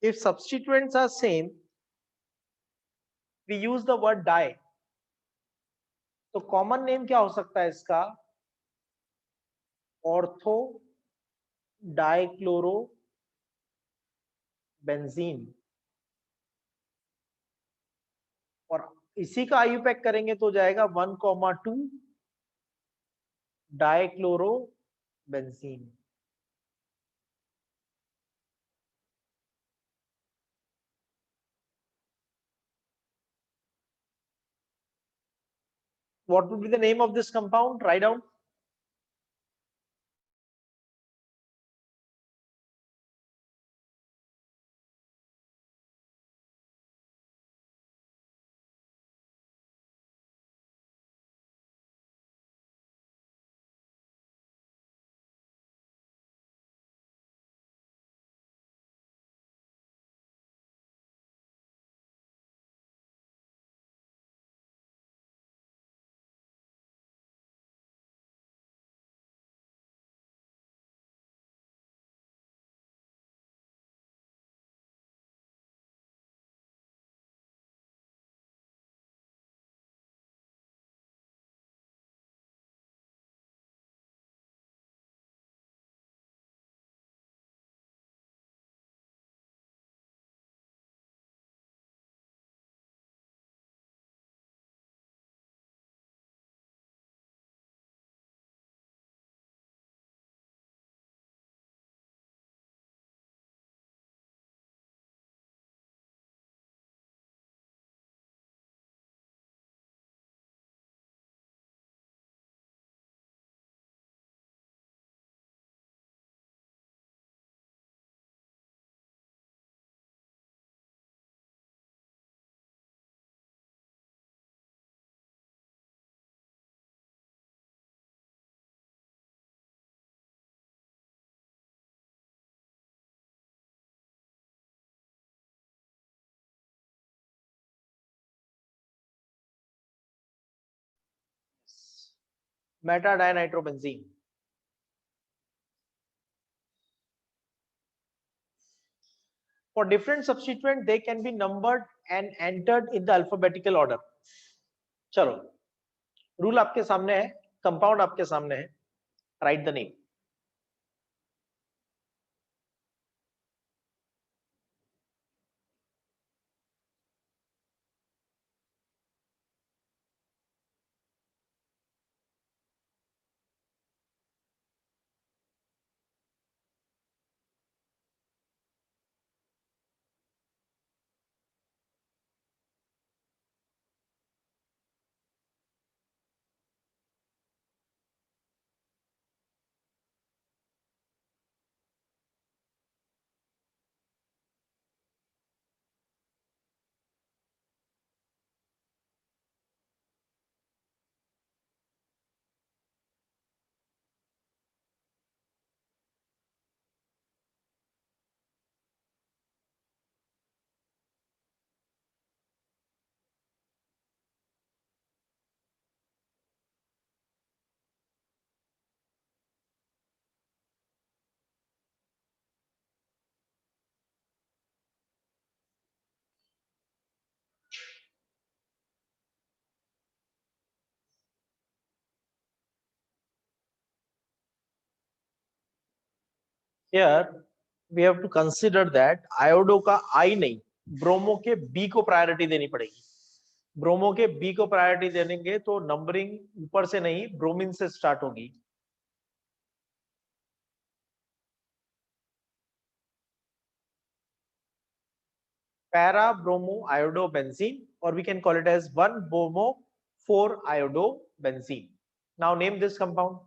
If substituents are same, we use the word di. तो कॉमन नेम क्या हो सकता है इसका? Ortho dichloro benzene. और इसी का आईयूपैक करेंगे तो जाएगा 1,2 dichloro benzene. What would be the name of this compound? Write down. Meta dinitrobenzene. For different substituent, they can be numbered and entered in the alphabetical order. चलो, rule आपके सामने है, कंपाउंड आपके सामने है, right the name. Here we have to consider that iodo का आई नहीं, bromo के बी को प्रायोरिटी देनी पड़ेगी। ब्रोमो के बी को प्रायोरिटी देंगे तो नंबरिंग ऊपर से नहीं, ब्रोमीन से स्टार्ट होगी। पैरा ब्रोमो आयोडो बेंजीन, और we can call it as 1 bromo 4 iodo benzene. Now name this compound.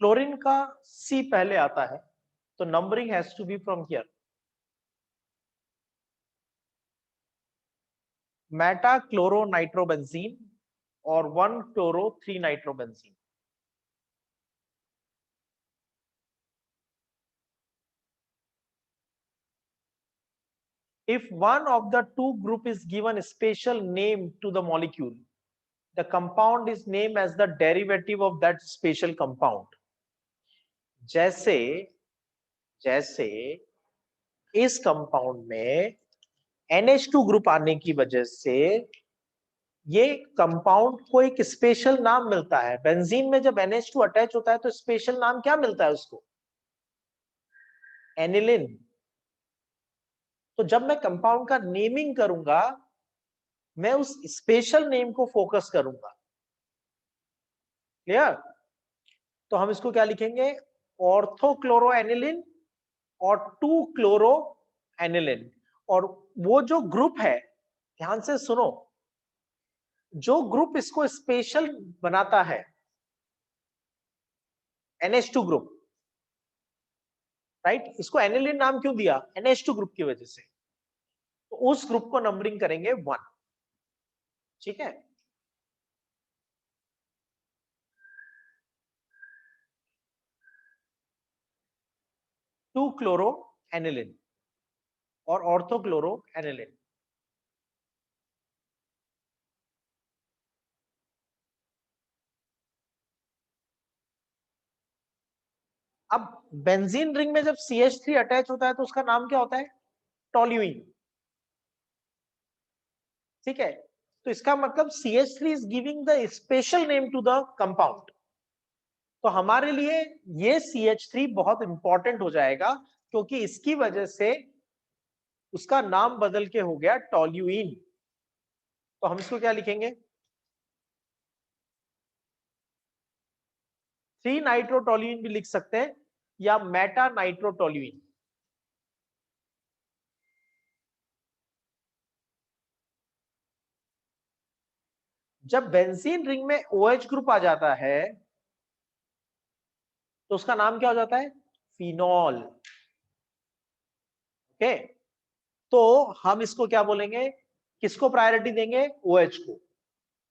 Chlorine का सी पहले आता है, तो numbering has to be from here. Meta chloro nitrobenzene और 1 chloro 3 nitrobenzene. If one of the two group is given a special name to the molecule, the compound is named as the derivative of that special compound. जैसे जैसे इस compound में NH2 group आने की वजह से ये कंपाउंड को एक स्पेशल नाम मिलता है। बेंजीन में जब NH2 अटैच होता है तो स्पेशल नाम क्या मिलता है उसको? एनिलिन। तो जब मैं कंपाउंड का नेमिंग करूंगा, मैं उस स्पेशल नेम को फोकस करूंगा। क्लियर? तो हम इसको क्या लिखेंगे? ऑर्थोक्लोरो एनिलिन और 2 क्लोरो एनिलिन। और वो जो ग्रुप है, ध्यान से सुनो, जो ग्रुप इसको स्पेशल बनाता है, NH2 ग्रुप, राइट? इसको एनिलिन नाम क्यों दिया? NH2 ग्रुप की वजह से। तो उस ग्रुप को नंबरिंग करेंगे 1। ठीक है? टू क्लोरो एनिलिन और ऑर्थोक्लोरो एनिलिन। अब बेंजीन रिंग में जब CH3 अटैच होता है तो उसका नाम क्या होता है? टोल्यूइन। ठीक है, तो इसका मतलब CH3 is giving the special name to the compound. तो हमारे लिए ये CH3 बहुत इंपॉर्टेंट हो जाएगा, क्योंकि इसकी वजह से उसका नाम बदल के हो गया टोल्यूइन। तो हम इसको क्या लिखेंगे? 3 नाइट्रोटोल्यूइन भी लिख सकते हैं, या मेटा नाइट्रोटोल्यूइन। जब बेंजीन रिंग में OH ग्रुप आ जाता है तो उसका नाम क्या हो जाता है? फिनॉल। ओके, तो हम इसको क्या बोलेंगे? किसको प्रायोरिटी देंगे? OH को।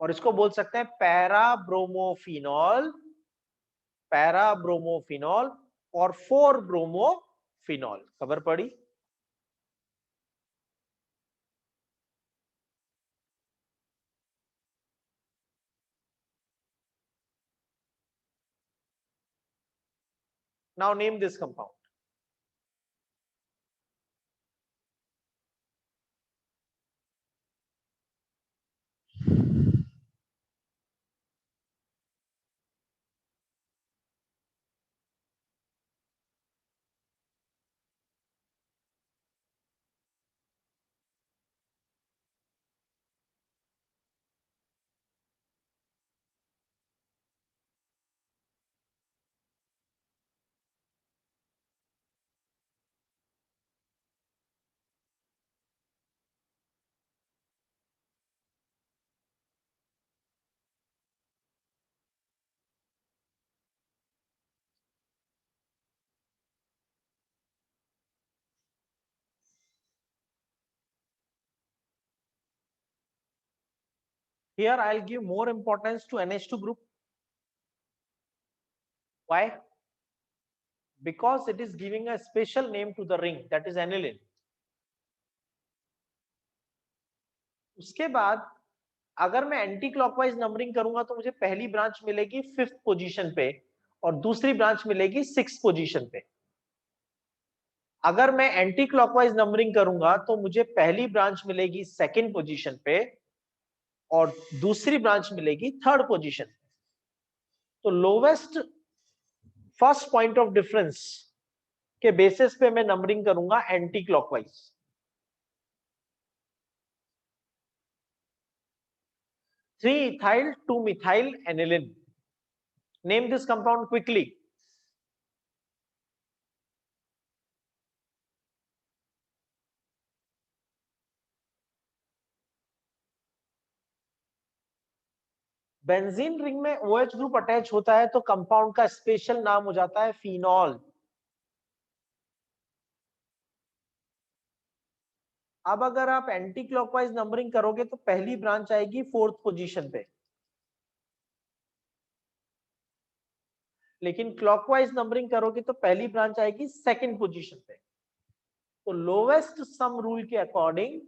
और इसको बोल सकते हैं पैराब्रोमोफिनॉल, पैराब्रोमोफिनॉल और 4 ब्रोमोफिनॉल। खबर पड़ी? Now name this compound. Here I'll give more importance to NH2 group. Why? Because it is giving a special name to the ring, that is aniline. उसके बाद अगर मैं एंटी क्लॉकवाइज नंबरिंग करूंगा तो मुझे पहली ब्रांच मिलेगी 5th पोजीशन पे और दूसरी ब्रांच मिलेगी 6th पोजीशन पे। अगर मैं एंटी क्लॉकवाइज नंबरिंग करूंगा तो मुझे पहली ब्रांच मिलेगी 2nd पोजीशन पे और दूसरी ब्रांच मिलेगी 3rd पोजीशन पे। तो lowest first point of difference के बेसिस पे मैं नंबरिंग करूंगा anti clockwise. 3-ethyl 2-methyl aniline. Name this compound quickly. Benzene ring में OH ग्रुप अटैच होता है तो कंपाउंड का स्पेशल नाम हो जाता है फिनॉल। अब अगर आप एंटी क्लॉकवाइज नंबरिंग करोगे तो पहली ब्रांच आएगी 4th पोजीशन पे, लेकिन क्लॉकवाइज नंबरिंग करोगे तो पहली ब्रांच आएगी 2nd पोजीशन पे। तो लोवेस्ट सम रूल के according,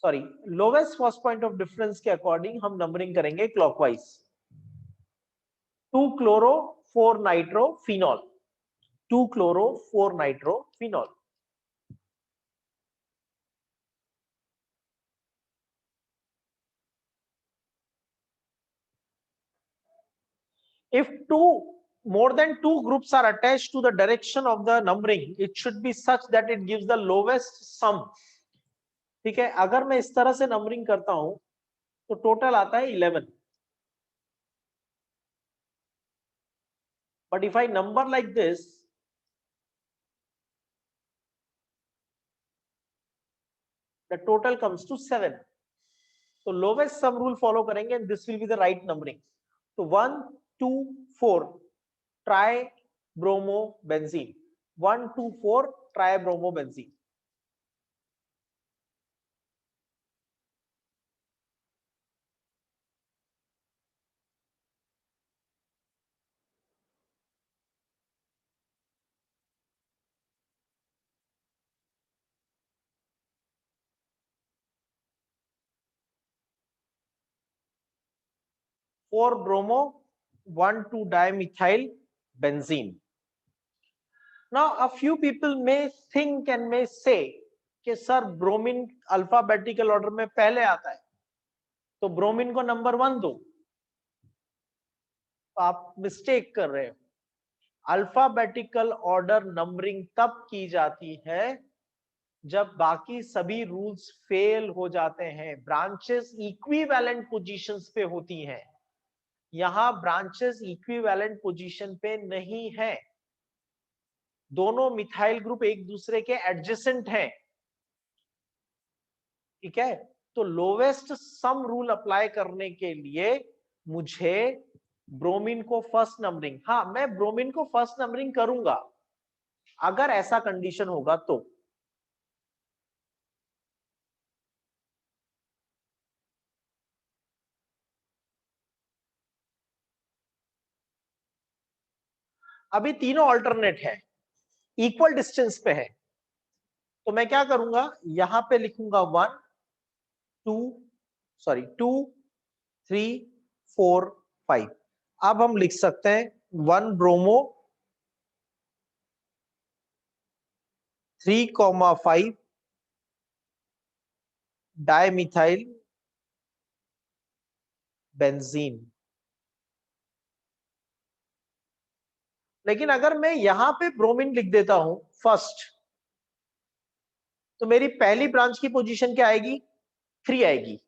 sorry, lowest first point of difference के अकॉर्डिंग हम नंबरिंग करेंगे clockwise. 2 chloro 4 nitro phenol, 2 chloro 4 nitro phenol. If more than two groups are attached to the direction of the numbering, it should be such that it gives the lowest sum. ठीक है, अगर मैं इस तरह से numbering करता हूं तो टोटल आता है 11। But if I number like this, the total comes to 7. तो lowest sum rule follow करेंगे and this will be the right numbering. तो 1 2 4 tribromobenzene, 1 2 4 tribromobenzene. Four bromo 1 2 dimethyl benzene. Now a few people may think and may say कि sir bromine alphabetical order में पहले आता है, तो bromine को number 1 दो। तो आप मिस्टेक कर रहे हो। अल्फाबेटिकल ऑर्डर नंबरिंग तब की जाती है जब बाकी सभी रूल्स फेल हो जाते हैं, ब्रांचेस इक्विवेलेंट पोजीशंस पे होती हैं। यहां ब्रांचेस इक्विवेलेंट पोजीशन पे नहीं है, दोनों मिथाइल ग्रुप एक दूसरे के एडजेसेंट हैं, ठीक है। तो लोवेस्ट सम रूल अप्लाई करने के लिए मुझे ब्रोमीन को फर्स्ट नंबरिंग, हाँ मैं ब्रोमीन को फर्स्ट नंबरिंग करूंगा अगर ऐसा कंडीशन होगा तो। अभी तीनों ऑल्टरनेट है, इक्वल डिस्टेंस पे है, तो मैं क्या करूंगा, यहां पे लिखूंगा 1 2 3 4 5। अब हम लिख सकते हैं 1 ब्रोमो 3,5 डाइमिथाइल बेंजीन। लेकिन अगर मैं यहां पे ब्रोमीन लिख देता हूं फर्स्ट, तो मेरी पहली ब्रांच की पोजीशन क्या आएगी, 3 आएगी।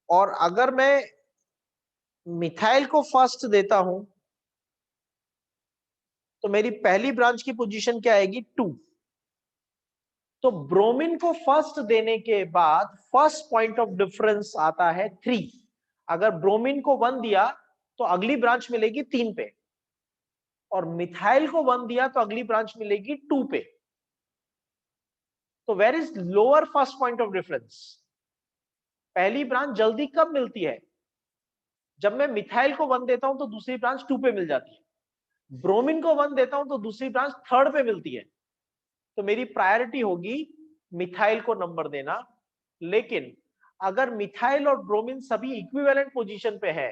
और अगर मैं मिथाइल को फर्स्ट देता हूं तो मेरी पहली ब्रांच की पोजीशन क्या आएगी, 2। तो ब्रोमीन को फर्स्ट देने के बाद फर्स्ट पॉइंट ऑफ डिफरेंस आता है 3। अगर ब्रोमीन को 1 दिया तो अगली ब्रांच मिलेगी 3 पे, और मिथाइल को 1 दिया तो अगली ब्रांच मिलेगी 2 पे। तो where is lower first point of difference? पहली ब्रांच जल्दी कब मिलती है, जब मैं मिथाइल को 1 देता हूं तो दूसरी ब्रांच 2 पे मिल जाती है, ब्रोमीन को 1 देता हूं तो दूसरी ब्रांच 3rd पे मिलती है। तो मेरी प्रायोरिटी होगी मिथाइल को नंबर देना। लेकिन अगर मिथाइल और ब्रोमीन सभी इक्विवेलेंट पोजीशन पे है,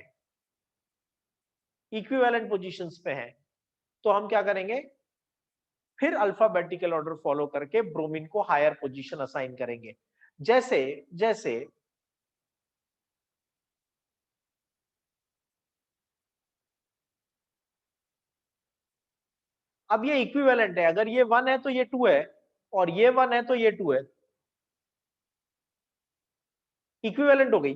इक्विवेलेंट पोजीशंस पे है, तो हम क्या करेंगे, फिर अल्फाबेटिकल ऑर्डर फॉलो करके ब्रोमीन को हायर पोजीशन असाइन करेंगे। जैसे जैसे अब ये इक्विवेलेंट है, अगर ये 1 है तो ये 2 है, और ये 1 है तो ये 2 है, इक्विवेलेंट हो गई।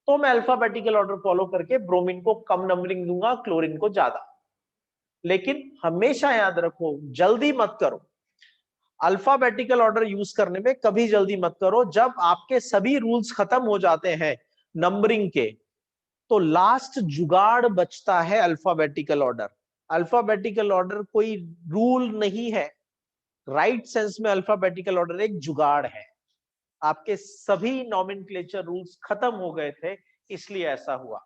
तो मैं अल्फाबेटिकल ऑर्डर फॉलो करके ब्रोमीन को कम नंबरिंग दूंगा, क्लोरीन को ज्यादा। लेकिन हमेशा याद रखो, जल्दी मत करो, अल्फाबेटिकल ऑर्डर यूज करने में कभी जल्दी मत करो। जब आपके सभी रूल्स खत्म हो जाते हैं नंबरिंग के, तो लास्ट जुगाड़ बचता है अल्फाबेटिकल ऑर्डर। अल्फाबेटिकल ऑर्डर कोई रूल नहीं है, राइट सेंस में अल्फाबेटिकल ऑर्डर एक जुगाड़ है। आपके सभी नॉमेनक्लेचर रूल्स खत्म हो गए थे, इसलिए ऐसा हुआ।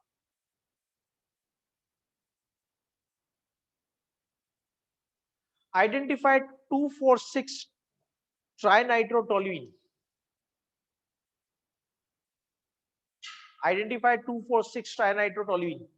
Identify 2,4,6 trinitrotoluene. Identify 2,4,6 trinitrotoluene.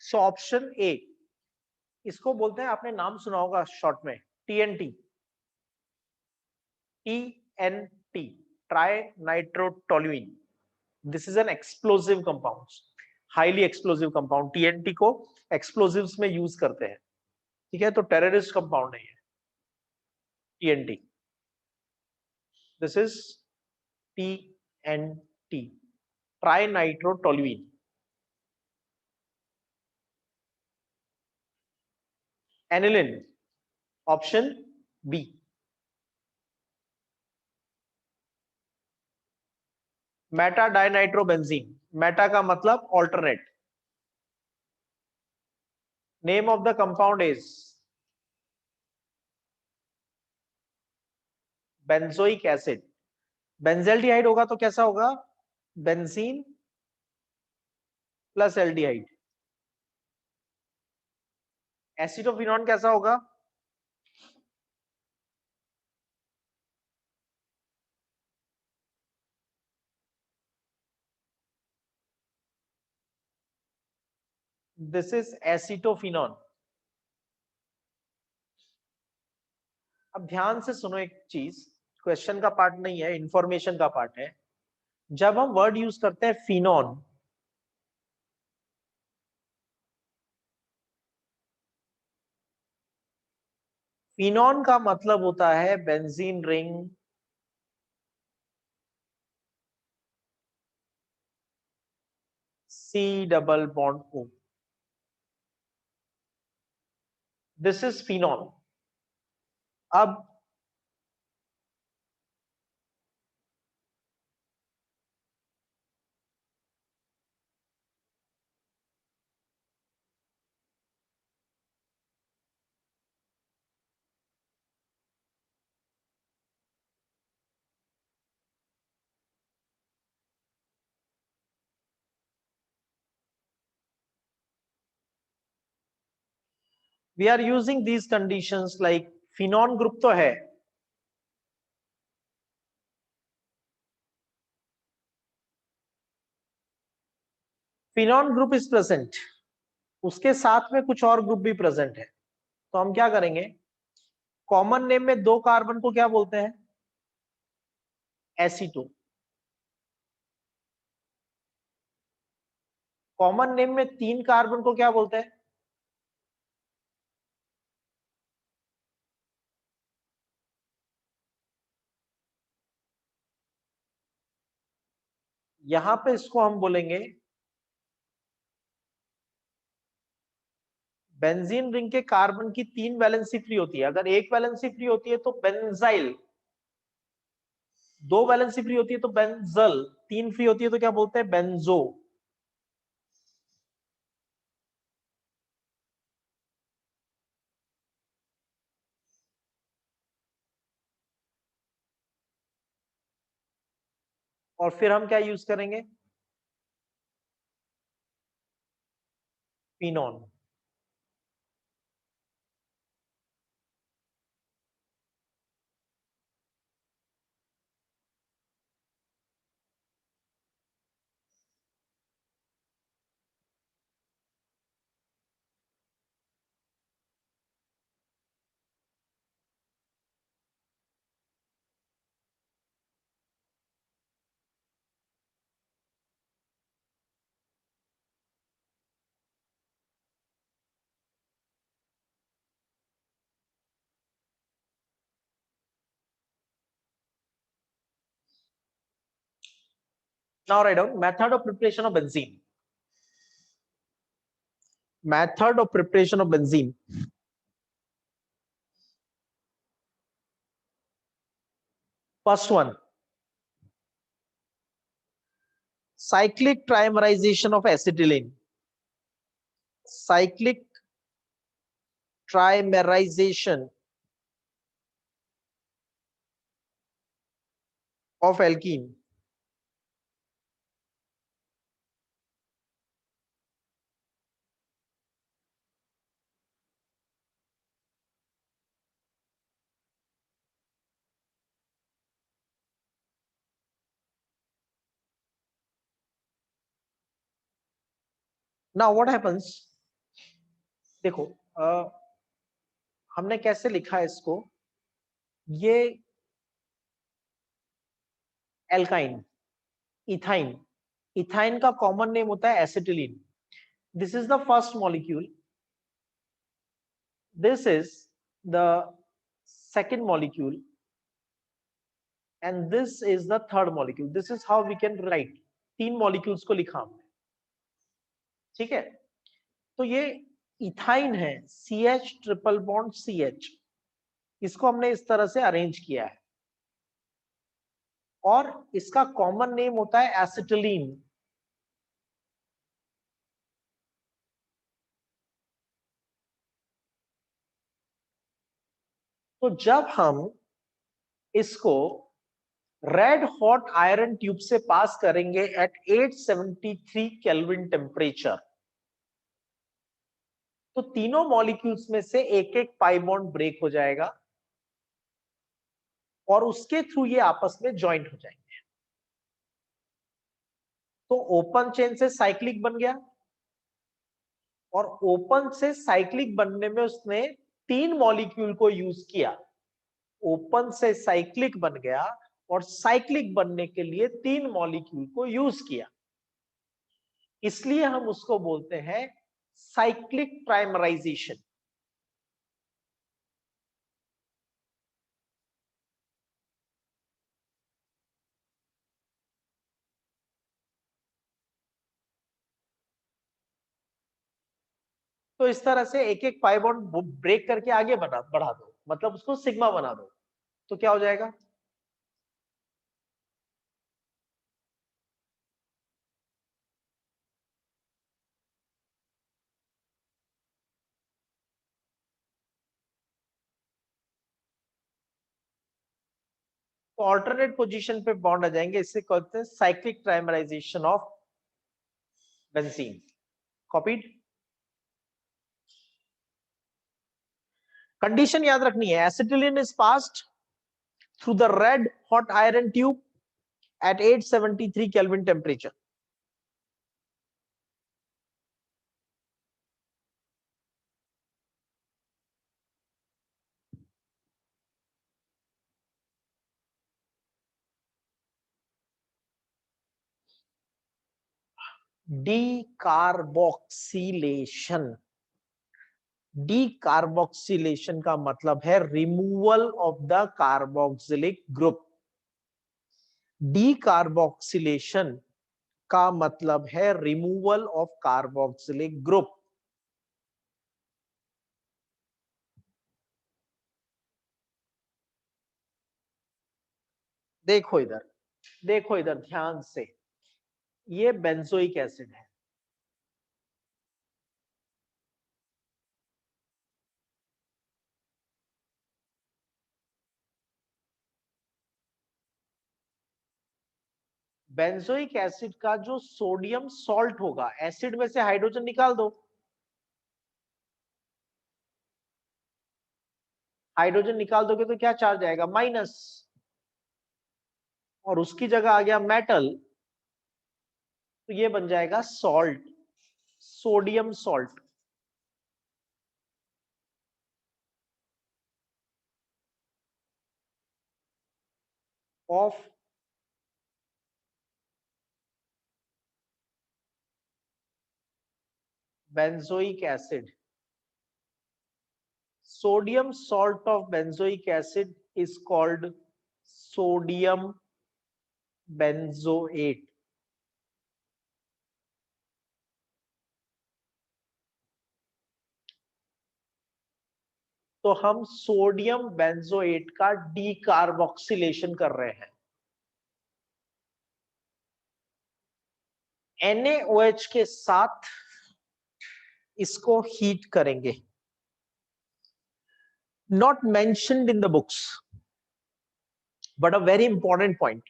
So option A, इसको बोलते हैं, आपने नाम सुना होगा शॉर्ट में, TNT. TNT, trinitrotoluene. This is an explosive compound, highly explosive compound. TNT को एक्सप्लोसिव्स में यूज करते हैं, ठीक है। तो टेररिस्ट कंपाउंड नहीं है TNT. This is TNT, trinitrotoluene. Aniline, option B. Meta dinitrobenzene, meta का मतलब alternate, name of the compound is benzoic acid. Benzaldehyde होगा तो कैसा होगा, बेंजीन प्लस एल्डिहाइड। एसिटोफिनॉन कैसा होगा, दिस इज एसिटोफिनॉन। अब ध्यान से सुनो एक चीज, क्वेश्चन का पार्ट नहीं है, इंफॉर्मेशन का पार्ट है। जब हम वर्ड यूज करते हैं फिनॉन, फिनॉन का मतलब होता है benzene ring, C double bond O, this is phenone. अब we are using these conditions like phenone group तो है, फिनॉन ग्रुप इज प्रेजेंट, उसके साथ में कुछ और ग्रुप भी प्रेजेंट है। तो हम क्या करेंगे, कॉमन नेम में दो कार्बन को क्या बोलते हैं, एसीटो। कॉमन नेम में तीन कार्बन को क्या बोलते हैं, यहां पे इसको हम बोलेंगे, बेंजीन रिंग के कार्बन की तीन वैलेंसी फ्री होती है, अगर एक वैलेंसी फ्री होती है तो बेंजाइल, दो वैलेंसी फ्री होती है तो बेंजल, तीन फ्री होती है तो क्या बोलते हैं, बेंजो। और फिर हम क्या यूज करेंगे, फिनॉन। Now write down method of preparation of benzene. Method of preparation of benzene. First one, cyclic trimerization of acetylene. Cyclic trimerization of alkene. Now what happens, देखो हमने कैसे लिखा है इसको, ये एल्काइन, इथाइन, इथाइन का कॉमन नेम होता है acetylene. This is the first molecule, this is the second molecule, and this is the third molecule. This is how we can write, तीन मॉलिक्यूल्स को लिखा हमने, ठीक है। तो ये इथाइन है, CH ट्रिपल बॉन्ड CH, इसको हमने इस तरह से अरेंज किया है। और इसका कॉमन नेम होता है एसिटिलीन। तो जब हम इसको रेड हॉट आयरन ट्यूब से पास करेंगे एट 873 केल्विन टेम्परेचर, तो तीनों मॉलिक्यूल्स में से एक एक पाई बॉन्ड ब्रेक हो जाएगा और उसके थ्रू ये आपस में ज्वाइंट हो जाएंगे। तो ओपन चेन से साइक्लिक बन गया, और ओपन से साइक्लिक बनने में उसने 3 मॉलिक्यूल को यूज किया। ओपन से साइक्लिक बन गया और साइक्लिक बनने के लिए 3 मॉलिक्यूल को यूज किया, इसलिए हम उसको बोलते हैं साइक्लिक ट्राइमराइजेशन। तो इस तरह से एक एक पाई बॉन्ड ब्रेक करके आगे बढ़ा दो, मतलब उसको सिग्मा बना दो, तो क्या हो जाएगा? तो ऑल्टरनेट पोजीशन पे बॉन्ड आ जाएंगे, इससे कहते हैं cyclic trimerisation of benzene. Copied. Condition याद रखनी है, acetylene is passed through the red hot iron tube at 873 Kelvin temperature. Decarboxylation. Decarboxylation का मतलब है removal of the carboxylic group. Decarboxylation का मतलब है रिमूवल ऑफ कार्बोक्सिलिक ग्रुप। देखो इधर, देखो इधर ध्यान से, ये बेंजोइक एसिड है, बेंजोइक एसिड का जो सोडियम सॉल्ट होगा, एसिड में से हाइड्रोजन निकाल दो, हाइड्रोजन निकाल दोगे तो क्या चार्ज आएगा? माइनस, और उसकी जगह आ गया मेटल, तो ये बन जाएगा salt, sodium salt. Of benzoic acid, sodium salt of benzoic acid is called sodium benzoate. तो हम सोडियम बेंजोएट का डीकार्बोक्सिलेशन कर रहे हैं, NaOH के साथ इसको हीट करेंगे। Not mentioned in the books, but a very important point.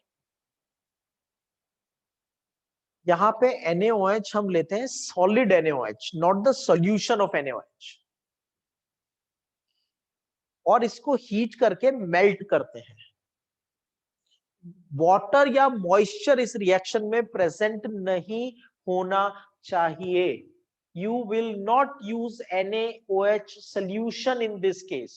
यहां पे NaOH हम लेते हैं solid NaOH, not the solution of NaOH, और इसको हीट करके मेल्ट करते हैं। वाटर या मॉइस्चर इस रिएक्शन में प्रेजेंट नहीं होना चाहिए। You will not use NaOH solution in this case.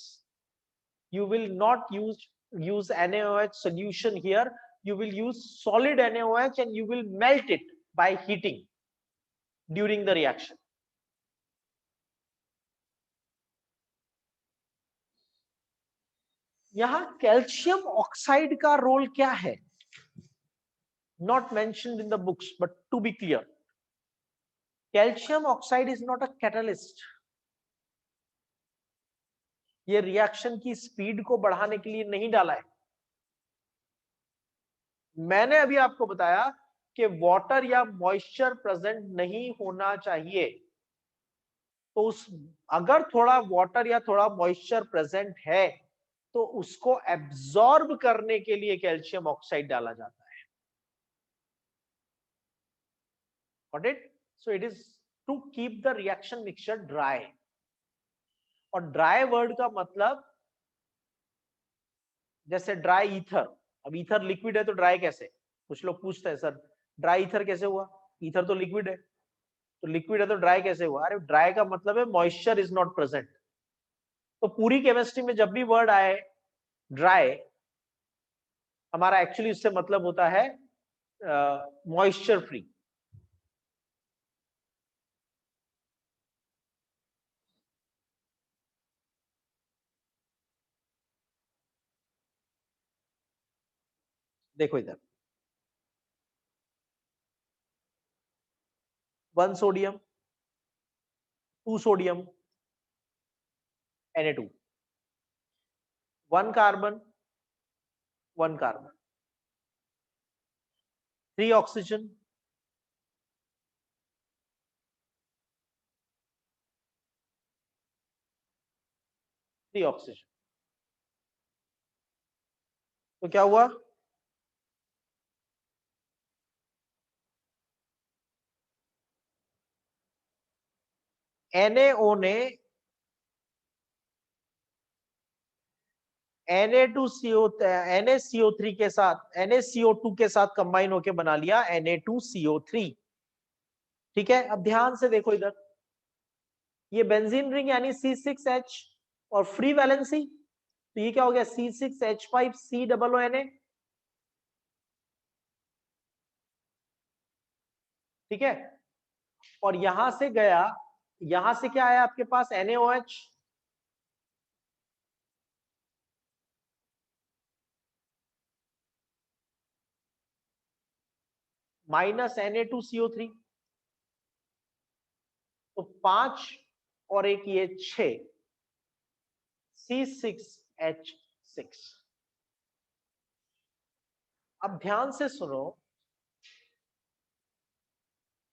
You will not use NaOH solution here. You will use solid NaOH and you will melt it by heating during the reaction. यहां calcium oxide का role क्या है? Not mentioned in the books, but to be clear, calcium oxide is not a catalyst. ये reaction की speed को बढ़ाने के लिए नहीं डाला है, मैंने अभी आपको बताया कि वाटर या मॉइस्चर प्रेजेंट नहीं होना चाहिए, तो उस अगर थोड़ा वाटर या थोड़ा मॉइस्चर प्रेजेंट है तो उसको एब्जॉर्ब करने के लिए कैल्शियम ऑक्साइड डाला जाता है। Got it? So it is to keep the reaction mixture dry. और ड्राई वर्ड का मतलब जैसे ड्राई ईथर, अब ईथर लिक्विड है तो ड्राई कैसे? कुछ लोग पूछते हैं सर ड्राई ईथर कैसे हुआ, ईथर तो लिक्विड है, तो लिक्विड है तो ड्राई कैसे हुआ? अरे ड्राई का मतलब है मॉइस्चर इज नॉट प्रेजेंट। तो पूरी केमिस्ट्री में जब भी वर्ड आए ड्राई, हमारा एक्चुअली इससे मतलब होता है मॉइस्चर फ्री। देखो इधर 1 sodium 2 sodium Na2, 1 carbon 1 carbon, 3 oxygen 3 oxygen. तो क्या हुआ? NaO ने NaCO3 के साथ NaCO2 के साथ कंबाइन होके बना लिया Na2CO3। ठीक है, अब ध्यान से देखो इधर, ये बेंजीन रिंग यानी C6H और फ्री वैलेंसी, तो ये क्या हो गया C6H5COONA। ठीक है, और यहां से गया, यहां से क्या आया आपके पास NaOH, माइनस Na2CO3, तो 5 और एक ये 6 C6H6। अब ध्यान से सुनो,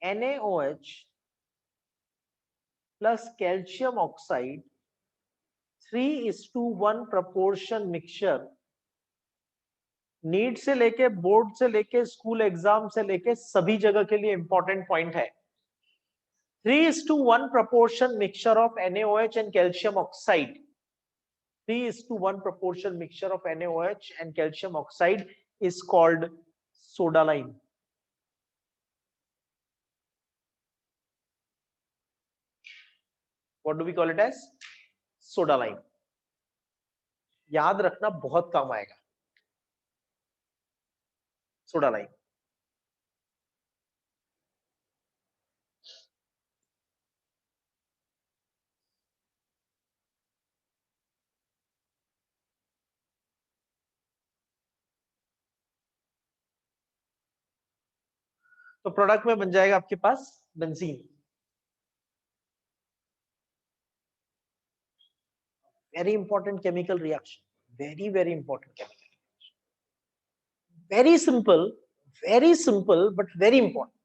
NaOH plus calcium oxide 3:1 proportion mixture, NEET से लेके बोर्ड से लेके स्कूल एग्जाम से लेके सभी जगह के लिए इंपॉर्टेंट पॉइंट है। 3:1 proportion mixture of NaOH and calcium oxide. 3:1 proportion mixture of NaOH and calcium oxide is called soda lime. What do we call it as? Soda lime. याद रखना बहुत काम आएगा सोडा लाइम। तो प्रोडक्ट में बन जाएगा आपके पास benzene. Very important chemical reaction, very important chemical, very simple but very important.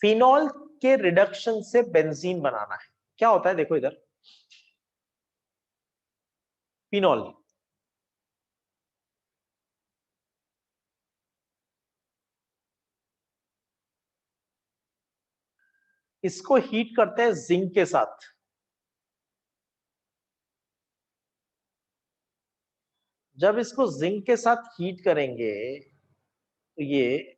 Phenol के रिडक्शन से बेंजीन बनाना है। क्या होता है देखो इधर, फिनॉल इसको हीट करते हैं जिंक के साथ। जब इसको जिंक के साथ हीट करेंगे तो ये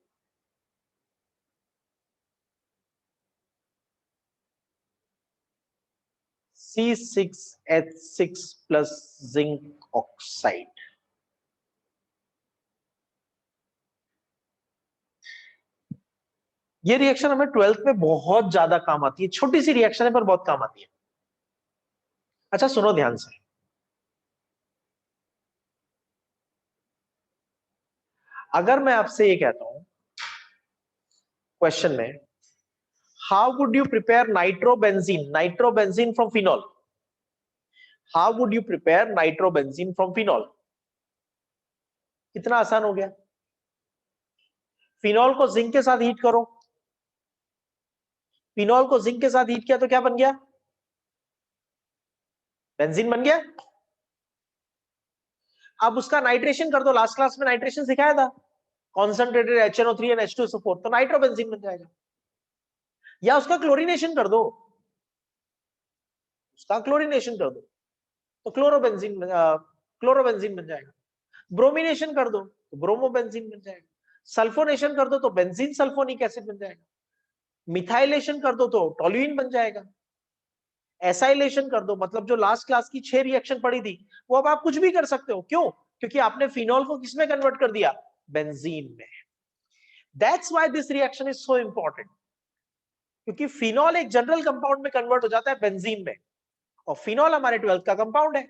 C6H6 प्लस जिंक ऑक्साइड, ये रिएक्शन हमें 12th में बहुत ज्यादा काम आती है। छोटी सी रिएक्शन है पर बहुत काम आती है। अच्छा सुनो ध्यान से, अगर मैं आपसे ये कहता हूं क्वेश्चन में, how would you prepare nitrobenzene from phenol, how would you prepare nitrobenzene from phenol? कितना आसान हो गया। फिनॉल को जिंक के साथ हीट करो, फिनॉल को जिंक के साथ हीट किया तो क्या बन गया, बेंजीन बन गया। अब उसका नाइट्रेशन कर दो, लास्ट क्लास में नाइट्रेशन सिखाया था, कॉन्सेंट्रेटेड HNO3 एंड H2SO4, तो नाइट्रोबेंजीन बन जाएगा। या उसका क्लोरीनेशन कर दो, उसका क्लोरीनेशन कर दो तो क्लोरोबेंजीन बन जाएगा। ब्रोमिनेशन कर दो तो ब्रोमोबेंजीन बन जाएगा। सल्फोनेशन कर दो तो बेंजीन सल्फोनिक एसिड बन जाएगा। मिथाइलेशन कर दो तो टोल्यूइन बन जाएगा। एसाइलेशन कर दो, मतलब जो लास्ट क्लास की 6 रिएक्शन पड़ी थी वो अब आप कुछ भी कर सकते हो। क्यों? क्योंकि आपने फिनॉल को किसमें कन्वर्ट कर दिया, बेंजीन में। That's why this reaction is so important, क्योंकि फिनॉल एक जनरल कंपाउंड में कन्वर्ट हो जाता है बेंजीन में, और फिनॉल हमारे 12th का कंपाउंड है।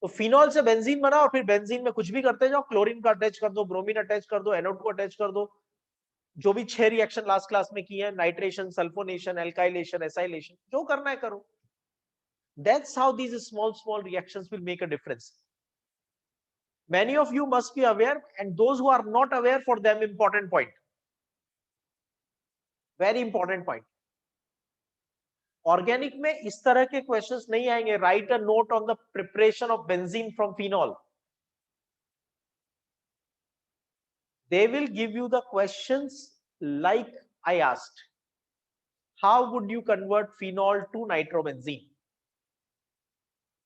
तो फिनॉल से बेंजीन बना और फिर बेंजीन में कुछ भी करते जाओ, क्लोरीन का अटैच कर दो, ब्रोमीन अटैच कर दो, NO2 को अटैच कर दो, जो भी 6 रिएक्शन लास्ट क्लास में की है, नाइट्रेशन, सल्फोनेशन, एल्काइलेशन, एसाइलेशन, जो करना है करो। That's how these small reactions will make a difference. Many of you must be aware, and those who are not aware, for them important point, very important point. Organic में इस तरह के questions नहीं आएंगे, write a note on the preparation of benzene from phenol. They will give you the questions like I asked. How would you convert phenol to nitrobenzene?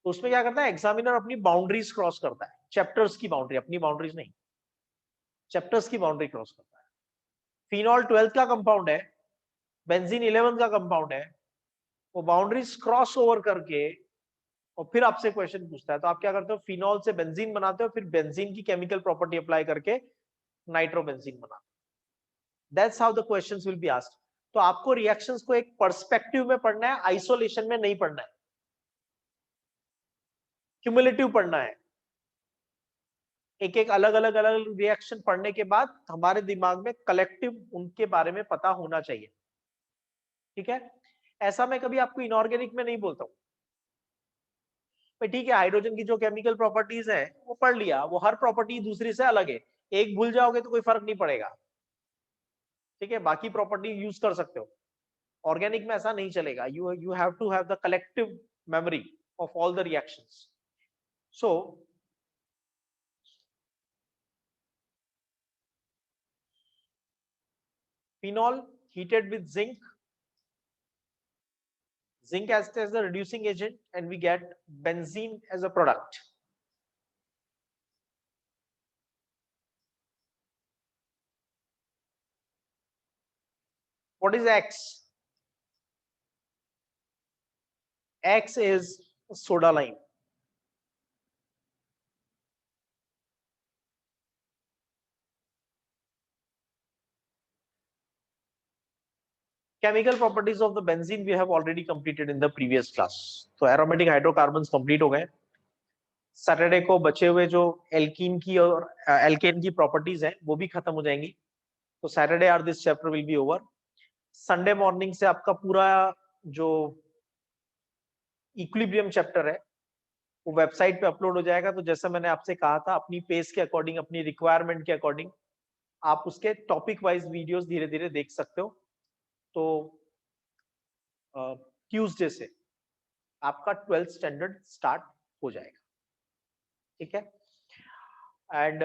तो उसमें क्या करता है एग्जामिनर, अपनी बाउंड्रीज क्रॉस करता है, चैप्टर्स की बाउंड्री, अपनी बाउंड्रीज नहीं, चैप्टर्स की बाउंड्री क्रॉस करता है। फिनॉल 12th का कंपाउंड है, बेंजीन 11th का कंपाउंड है, वो बाउंड्रीज क्रॉस ओवर करके और फिर आपसे क्वेश्चन पूछता है, तो आप क्या करते हो, फिनॉल से बेंजीन बनाते हो, फिर बेंजीन की केमिकल प्रॉपर्टी अप्लाई करके नाइट्रोबेंजीन बनाते हो। That's how the questions will be asked. तो आपको रिएक्शंस को एक पर्सपेक्टिव में पढ़ना है, आइसोलेशन में नहीं पढ़ना है, क्यूमुलेटिव पढ़ना है। एक एक अलग अलग रिएक्शन पढ़ने के बाद हमारे दिमाग में कलेक्टिव उनके बारे में पता होना चाहिए, ठीक है। ऐसा मैं कभी आपको इनऑर्गेनिक में नहीं बोलता हूं, ठीक है, हाइड्रोजन की जो केमिकल प्रॉपर्टीज है वो पढ़ लिया, वो हर प्रॉपर्टी दूसरी से अलग है, एक भूल जाओगे तो कोई फर्क नहीं पड़ेगा, ठीक है, बाकी प्रॉपर्टी यूज कर सकते हो। ऑर्गेनिक में ऐसा नहीं चलेगा, you have to have the collective memory of all the reactions. So phenol heated with zinc acts as the reducing agent, and we get benzene as a product. What is X? X is soda lime. Chemical properties of the benzene we have already completed in the previous class. तो aromatic hydrocarbons complete हो गए। Saturday को बचे हुए जो alkene की और alkene की प्रॉपर्टीज हैं वो भी खत्म हो जाएंगी। तो Saturday our this chapter will be over. Sunday morning से आपका पूरा जो इक्विलिब्रियम चैप्टर है वो वेबसाइट पे अपलोड हो जाएगा। तो जैसा मैंने आपसे कहा था, अपनी पेस के अकॉर्डिंग, अपनी रिक्वायरमेंट के अकॉर्डिंग आप उसके टॉपिक वाइज वीडियोस धीरे धीरे देख सकते हो। तो ट्यूसडे से आपका 12th स्टैंडर्ड स्टार्ट हो जाएगा, ठीक है। एंड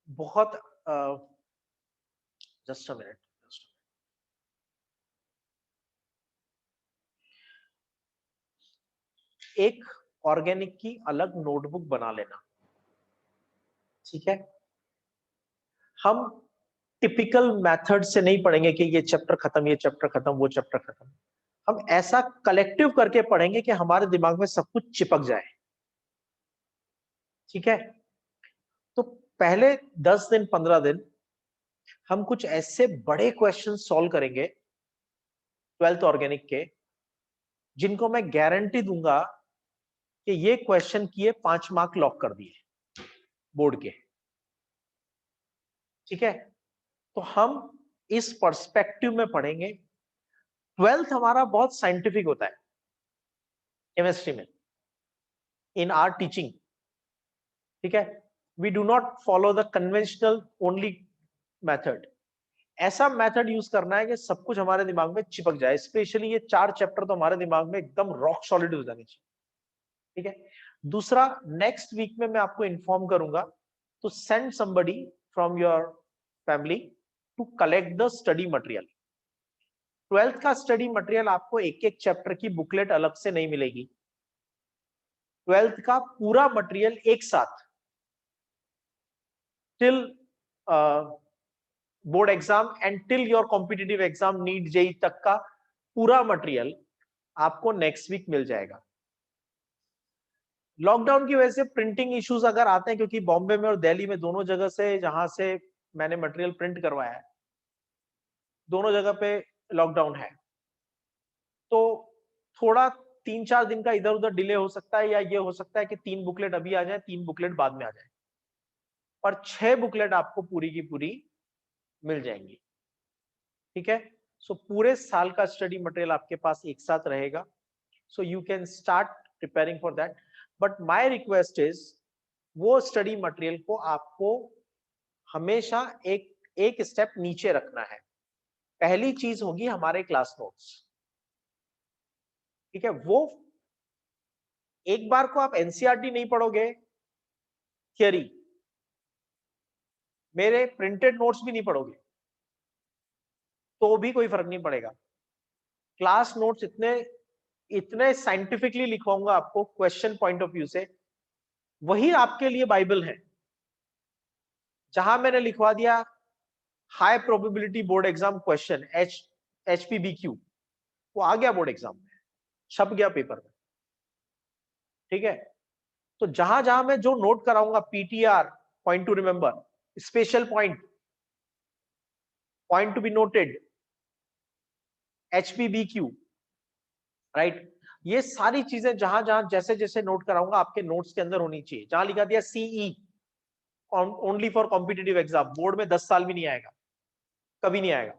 बहुत जस्ट अ मिनट, एक ऑर्गेनिक की अलग नोटबुक बना लेना, ठीक है। हम टिपिकल मेथड से नहीं पढ़ेंगे कि ये चैप्टर खत्म, ये चैप्टर खत्म, वो चैप्टर खत्म। हम ऐसा कलेक्टिव करके पढ़ेंगे कि हमारे दिमाग में सब कुछ चिपक जाए, ठीक है। तो पहले 10 दिन 15 दिन हम कुछ ऐसे बड़े क्वेश्चन सॉल्व करेंगे 12th ऑर्गेनिक के, जिनको मैं गारंटी दूंगा कि ये क्वेश्चन किए 5 मार्क लॉक कर दिए बोर्ड के, ठीक है। तो हम इस पर्सपेक्टिव में पढ़ेंगे। 12th हमारा बहुत साइंटिफिक होता है केमिस्ट्री में, इन आर टीचिंग। ठीक है, we do not follow the conventional only method. ऐसा मेथड यूज करना है कि सब कुछ हमारे दिमाग में चिपक जाए, स्पेशली ये 4 चैप्टर तो हमारे दिमाग में एकदम रॉक सॉलिड हो जाने चाहिए। ठीक है, दूसरा, नेक्स्ट वीक में मैं आपको इन्फॉर्म करूंगा तो send somebody from your family to collect the study material. 12th का स्टडी मटेरियल आपको एक एक चैप्टर की बुकलेट अलग से नहीं मिलेगी। 12th का पूरा मटेरियल एक साथ till board exam and till your competitive exam NEET JEE तक का पूरा मटेरियल आपको नेक्स्ट वीक मिल जाएगा। लॉकडाउन की वजह से प्रिंटिंग इश्यूज अगर आते हैं, क्योंकि बॉम्बे में और दिल्ली में दोनों जगह से जहां से मैंने मटेरियल प्रिंट करवाया है, दोनों जगह पे लॉकडाउन है, तो थोड़ा 3-4 दिन का इधर उधर डिले हो सकता है, या ये हो सकता है कि 3 बुकलेट अभी आ जाए, 3 बुकलेट बाद में आ जाए, पर 6 बुकलेट आपको पूरी की पूरी मिल जाएंगी। ठीक है, सो पूरे साल का स्टडी मटेरियल आपके पास एक साथ रहेगा, so you can start preparing for that. But my request is, वो स्टडी मटेरियल को आपको हमेशा एक स्टेप नीचे रखना है। पहली चीज होगी हमारे क्लास नोट्स। ठीक है, वो एक बार को आप एनसीईआरटी नहीं पढ़ोगे, थियरी, मेरे प्रिंटेड नोट्स भी नहीं पढ़ोगे तो भी कोई फर्क नहीं पड़ेगा। क्लास नोट्स इतने साइंटिफिकली लिखवाऊंगा आपको क्वेश्चन पॉइंट ऑफ व्यू से, वही आपके लिए बाइबल है। जहां मैंने लिखवा दिया high probability board exam question HPBQ, वो आ गया बोर्ड एग्जाम में, छप गया पेपर में। ठीक है, तो जहां जहां मैं जो नोट कराऊंगा, PTR, point two remember, special point to be noted, HPBQ, right, ये सारी चीजें जहां जहां जैसे जैसे नोट कराऊंगा आपके नोट्स के अंदर होनी चाहिए। जहां लिखा दिया CE, only for competitive exam, board में 10 साल भी नहीं आएगा, कभी नहीं आएगा,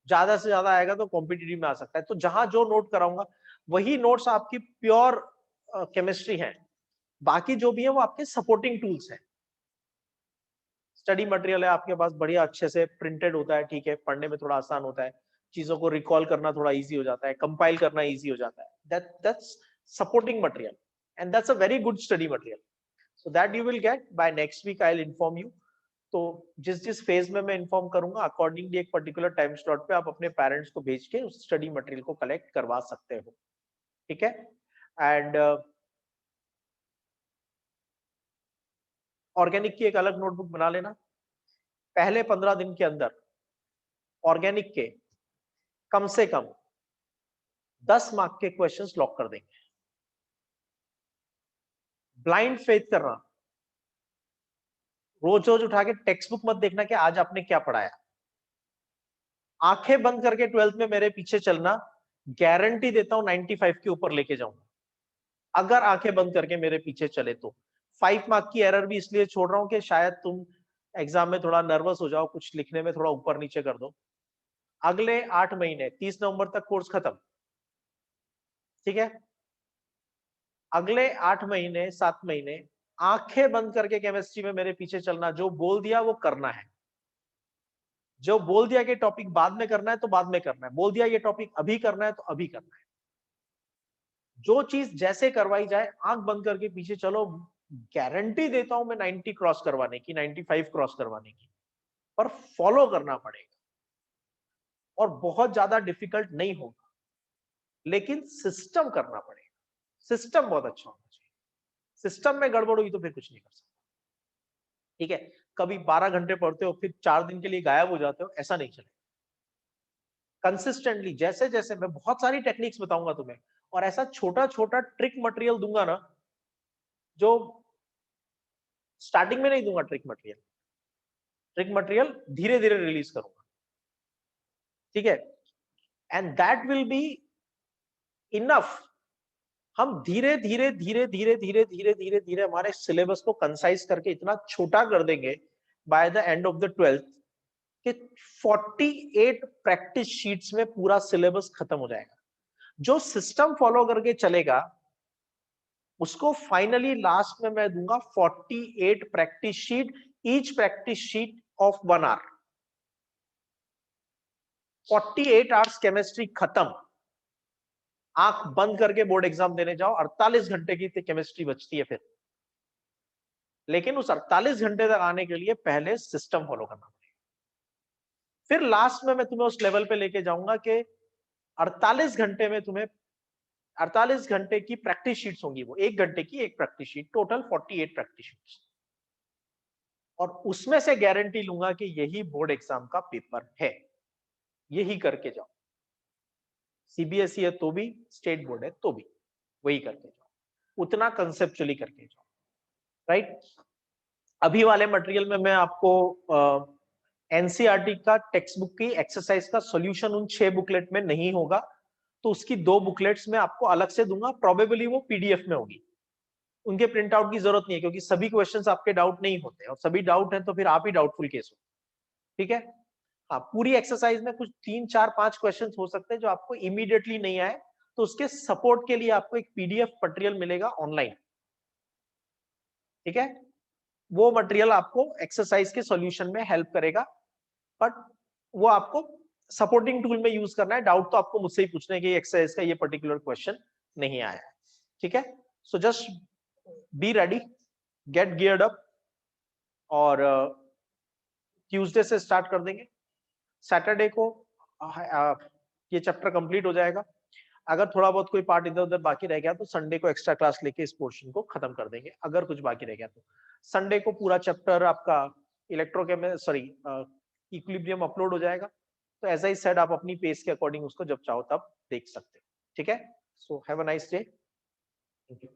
ज्यादा से ज्यादा आएगा तो कॉम्पिटिटिव में आ सकता है। तो जहां जो नोट कराऊंगा वही नोट्स आपकी प्योर केमिस्ट्री है, बाकी जो भी है वो आपके सपोर्टिंग टूल्स हैं। स्टडी मटेरियल है आपके पास, बढ़िया अच्छे से प्रिंटेड होता है, ठीक है, पढ़ने में थोड़ा आसान होता है, चीजों को रिकॉल करना थोड़ा इजी हो जाता है, कंपाइल करना इजी हो जाता है, that's supporting material and that's a very good study material, so that you will get by next week. I will inform you. तो जिस जिस फेज में मैं इन्फॉर्म करूंगा, अकॉर्डिंगली एक पर्टिकुलर टाइम स्लॉट पे आप अपने पेरेंट्स को भेज के उस स्टडी मटेरियल को कलेक्ट करवा सकते हो। ठीक है, एंड ऑर्गेनिक की एक अलग नोटबुक बना लेना। पहले 15 दिन के अंदर ऑर्गेनिक के कम से कम 10 मार्क के क्वेश्चंस लॉक कर देंगे। ब्लाइंड फेथ करना, रोज रोज उठा के टेक्स्ट बुक मत देखना कि आज आपने क्या पढ़ाया। आंखें बंद करके 12th में मेरे पीछे चलना, गारंटी देता हूं 95 के ऊपर लेके जाऊंगा, अगर आंखें बंद करके मेरे पीछे चले तो। 5 मार्क की एरर भी इसलिए छोड़ रहा हूं कि शायद तुम एग्जाम में थोड़ा नर्वस हो जाओ, कुछ लिखने में थोड़ा ऊपर नीचे कर दो। अगले 8 महीने, 30 नवंबर तक कोर्स खत्म। ठीक है, अगले 8 महीने 7 महीने आंखें बंद करके केमिस्ट्री में मेरे पीछे चलना, जो बोल दिया वो करना है। जो बोल दिया कि टॉपिक बाद में करना है तो बाद में करना है, बोल दिया ये टॉपिक अभी करना है तो अभी करना है। जो चीज जैसे करवाई जाए आंख बंद करके पीछे चलो, गारंटी देता हूं मैं 90 क्रॉस करवाने की, 95 क्रॉस करवाने की, पर फॉलो करना पड़ेगा और बहुत ज्यादा डिफिकल्ट नहीं होगा, लेकिन सिस्टम करना पड़ेगा। सिस्टम बहुत अच्छा होना चाहिए, सिस्टम में गड़बड़ हुई तो फिर कुछ नहीं कर सकता। ठीक है, कभी 12 घंटे पढ़ते हो फिर 4 दिन के लिए गायब हो जाते हो, ऐसा नहीं चलेगा। कंसिस्टेंटली जैसे जैसे मैं बहुत सारी टेक्निक्स बताऊंगा तुम्हें, और ऐसा छोटा छोटा ट्रिक मटेरियल दूंगा ना, जो स्टार्टिंग में नहीं दूंगा। ट्रिक मटेरियल धीरे धीरे रिलीज करूंगा। ठीक है, and that will be enough. हम धीरे धीरे धीरे धीरे धीरे धीरे धीरे धीरे हमारे सिलेबस को कंसाइज करके इतना छोटा कर देंगे by the end of the 12th कि 48 प्रैक्टिस शीट्स में पूरा सिलेबस खत्म हो जाएगा। जो सिस्टम फॉलो करके चलेगा उसको फाइनली लास्ट में मैं दूंगा 48 practice sheet, each practice sheet of 1 hour. 48 hours chemistry खत्म, आंख बंद करके बोर्ड एग्जाम देने जाओ। 48 घंटे की केमिस्ट्री बचती है फिर, लेकिन उस 48 घंटे तक आने के लिए पहले सिस्टम फॉलो करना पड़ेगा। फिर लास्ट में मैं तुम्हें उस लेवल पे लेके जाऊंगा कि 48 घंटे में तुम्हें 48 घंटे की प्रैक्टिस शीट्स होंगी, वो 1 घंटे की एक practice sheet, total 48 practice sheets. और उसमें से गारंटी लूंगा कि यही बोर्ड एग्जाम का पेपर है, यही करके जाओ। सीबीएसई है तो भी, स्टेट बोर्ड है तो भी, वही करके जाओ, उतना कंसेप्चुअली करके जाओ, राइट। अभी वाले मटेरियल में मैं आपको एनसीईआरटी का टेक्स्ट बुक की एक्सरसाइज का सॉल्यूशन उन 6 बुकलेट में नहीं होगा, तो उसकी 2 बुकलेट्स में आपको अलग से दूंगा, प्रोबेबली वो पीडीएफ में होगी। उनके प्रिंट आउट की जरूरत नहीं है, क्योंकि सभी क्वेश्चंस आपके डाउट नहीं होते, और सभी डाउट हैं तो फिर आप ही डाउटफुल केस हो, ठीक है। हाँ, पूरी एक्सरसाइज में कुछ 3, 4, 5 क्वेश्चंस हो सकते हैं जो आपको इमीडिएटली नहीं आए, तो उसके सपोर्ट के लिए आपको एक पीडीएफ मटेरियल मिलेगा ऑनलाइन, ठीक है। वो मटेरियल आपको एक्सरसाइज के सॉल्यूशन में हेल्प करेगा, बट वो आपको सपोर्टिंग टूल में यूज करना है। डाउट तो आपको मुझसे ही पूछना है कि एक्सरसाइज का ये पर्टिकुलर क्वेश्चन नहीं आया है, ठीक है। So just be ready, get geared up, और ट्यूसडे से स्टार्ट कर देंगे। सैटरडे को ये चैप्टर कंप्लीट हो जाएगा। अगर थोड़ा बहुत कोई पार्ट इधर उधर बाकी रह गया तो संडे को एक्स्ट्रा क्लास लेके इस पोर्शन को खत्म कर देंगे, अगर कुछ बाकी रह गया तो। संडे को पूरा चैप्टर आपका इक्विलिब्रियम अपलोड हो जाएगा, तो एज आई सेड आप अपनी पेस के अकॉर्डिंग उसको जब चाहो तब देख सकते हो, ठीक है। So have a nice day, thank you.